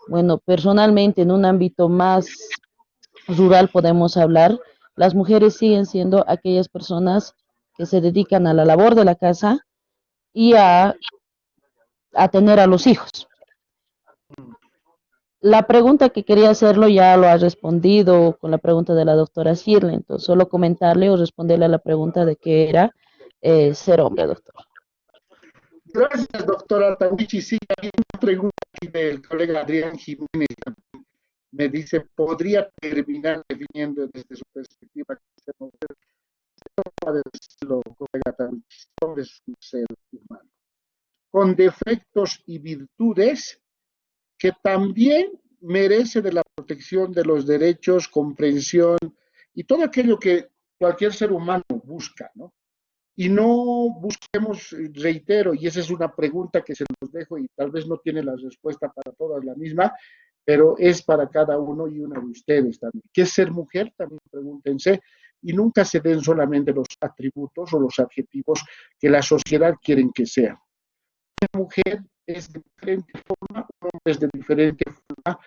bueno, personalmente en un ámbito más rural podemos hablar, las mujeres siguen siendo aquellas personas que se dedican a la labor de la casa y a tener a los hijos. La pregunta que quería hacerlo ya lo ha respondido con la pregunta de la doctora Shirley, entonces solo comentarle o responderle a la pregunta de qué era ser hombre, doctor. Gracias, doctora Tawichi. Sí, hay una pregunta aquí del colega Adrián Jiménez. Me dice, ¿podría terminar definiendo desde su perspectiva que ser mujer? Lo colega Tawichi, es un ser humano, con defectos y virtudes que también merece de la protección de los derechos, comprensión y todo aquello que cualquier ser humano busca, ¿no? Y no busquemos, reitero, y esa es una pregunta que se los dejo y tal vez no tiene la respuesta para todas la misma, pero es para cada uno y una de ustedes también. ¿Qué es ser mujer? También pregúntense, y nunca se den solamente los atributos o los adjetivos que la sociedad quiere que sean. Una mujer es de diferente forma, un hombre es de diferente forma,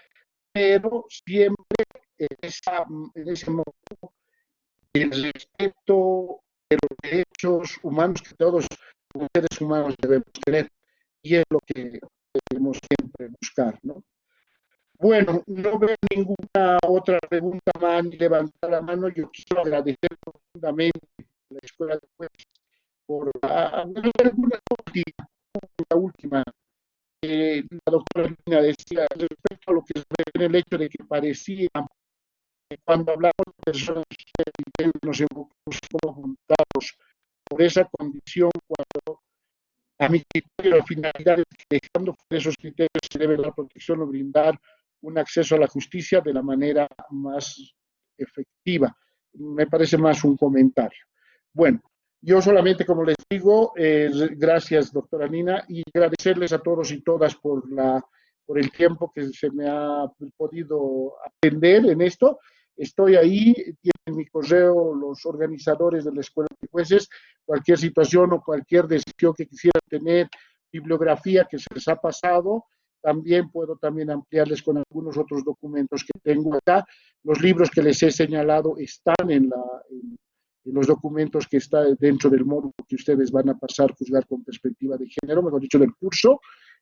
pero siempre en ese modo el respeto de los derechos humanos que todos los seres humanos debemos tener, y es lo que debemos siempre buscar, ¿no? Bueno, no veo ninguna otra pregunta más ni levantar la mano. Yo quiero agradecer profundamente a la Escuela de Jueces por la última. La doctora Lina decía respecto a lo que se ve en el hecho de que parecía que cuando hablamos de personas nos enfocamos como juntados por esa condición, cuando a mi criterio la finalidad es que dejando fuera esos criterios se debe dar protección o brindar un acceso a la justicia de la manera más efectiva. Me parece más un comentario. Bueno, yo solamente, como les digo, gracias, doctora Nina, y agradecerles a todos y todas por el tiempo que se me ha podido atender en esto. Estoy ahí, tienen mi correo los organizadores de la Escuela de Jueces, cualquier situación o cualquier decisión que quisieran tener, bibliografía que se les ha pasado, también puedo ampliarles con algunos otros documentos que tengo acá. Los libros que les he señalado están en los documentos que están dentro del módulo que ustedes van a pasar, juzgar con perspectiva de género, mejor dicho, del curso,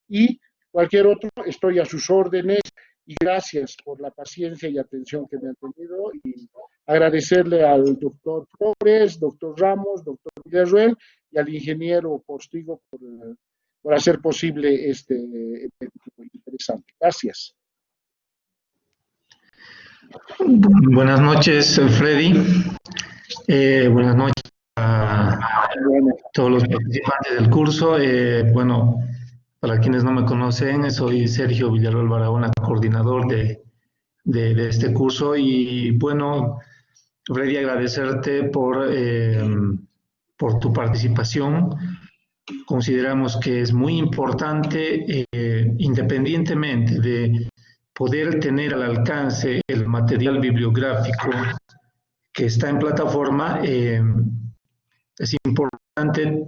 y cualquier otro, estoy a sus órdenes, y gracias por la paciencia y atención que me han tenido, y agradecerle al doctor Flores, doctor Ramos, doctor Villarruel, y al ingeniero Postigo por hacer posible este evento muy interesante. Gracias. Buenas noches, Freddy. Buenas noches a todos los participantes del curso. Bueno, para quienes no me conocen, soy Sergio Villarroel Barahona, coordinador de este curso. Y bueno, Freddy, agradecerte por tu participación, consideramos que es muy importante, independientemente de poder tener al alcance el material bibliográfico que está en plataforma, es importante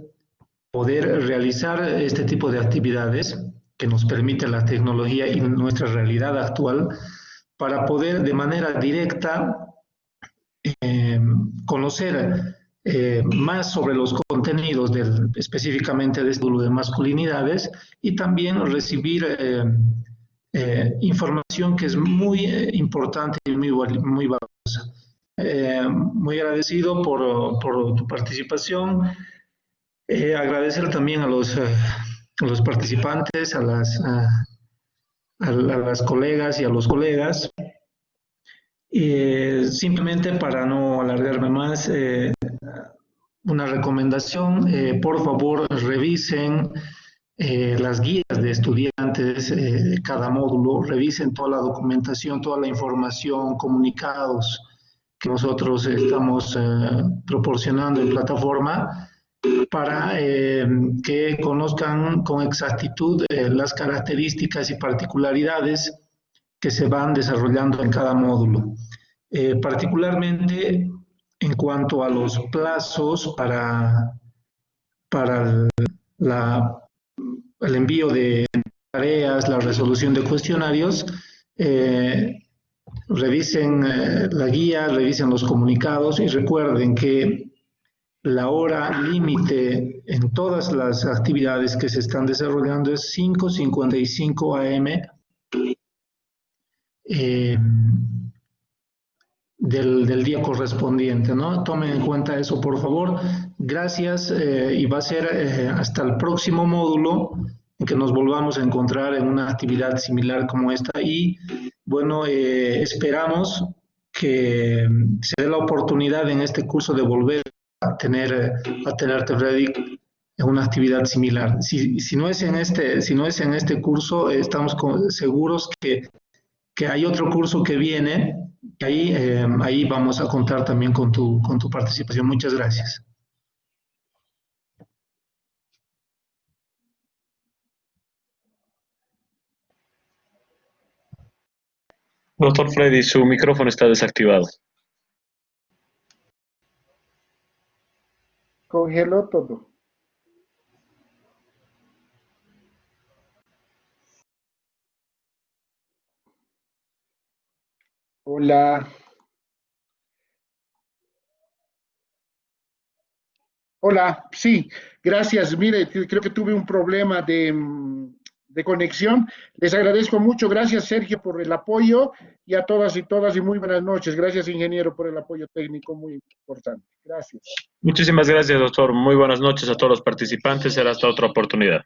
poder realizar este tipo de actividades que nos permite la tecnología y nuestra realidad actual para poder de manera directa conocer más sobre los contenidos específicamente de este módulo de masculinidades y también recibir información que es muy importante y muy valiosa. Muy agradecido por tu participación. Agradecer también a los participantes, a las colegas y a los colegas. Simplemente para no alargarme más, una recomendación, por favor revisen las guías de estudiantes de cada módulo, revisen toda la documentación, toda la información, comunicados que nosotros estamos proporcionando en plataforma para que conozcan con exactitud las características y particularidades que se van desarrollando en cada módulo. Particularmente en cuanto a los plazos para el envío de tareas, la resolución de cuestionarios, revisen la guía, revisen los comunicados y recuerden que la hora límite en todas las actividades que se están desarrollando es 5:55 AM del día correspondiente, ¿no? Tomen en cuenta eso, por favor. Gracias y va a ser hasta el próximo módulo en que nos volvamos a encontrar en una actividad similar como esta y, bueno, esperamos que se dé la oportunidad en este curso de volver a tenerte, Freddy, en una actividad similar. Si no es en este curso, estamos seguros que hay otro curso que viene, y ahí vamos a contar también con tu participación. Muchas gracias. Doctor Freddy, su micrófono está desactivado. Congeló todo. Hola. Hola, sí, gracias. Mire, creo que tuve un problema de conexión. Les agradezco mucho. Gracias, Sergio, por el apoyo y a todas y muy buenas noches. Gracias, ingeniero, por el apoyo técnico muy importante. Gracias. Muchísimas gracias, doctor. Muy buenas noches a todos los participantes. Será hasta otra oportunidad.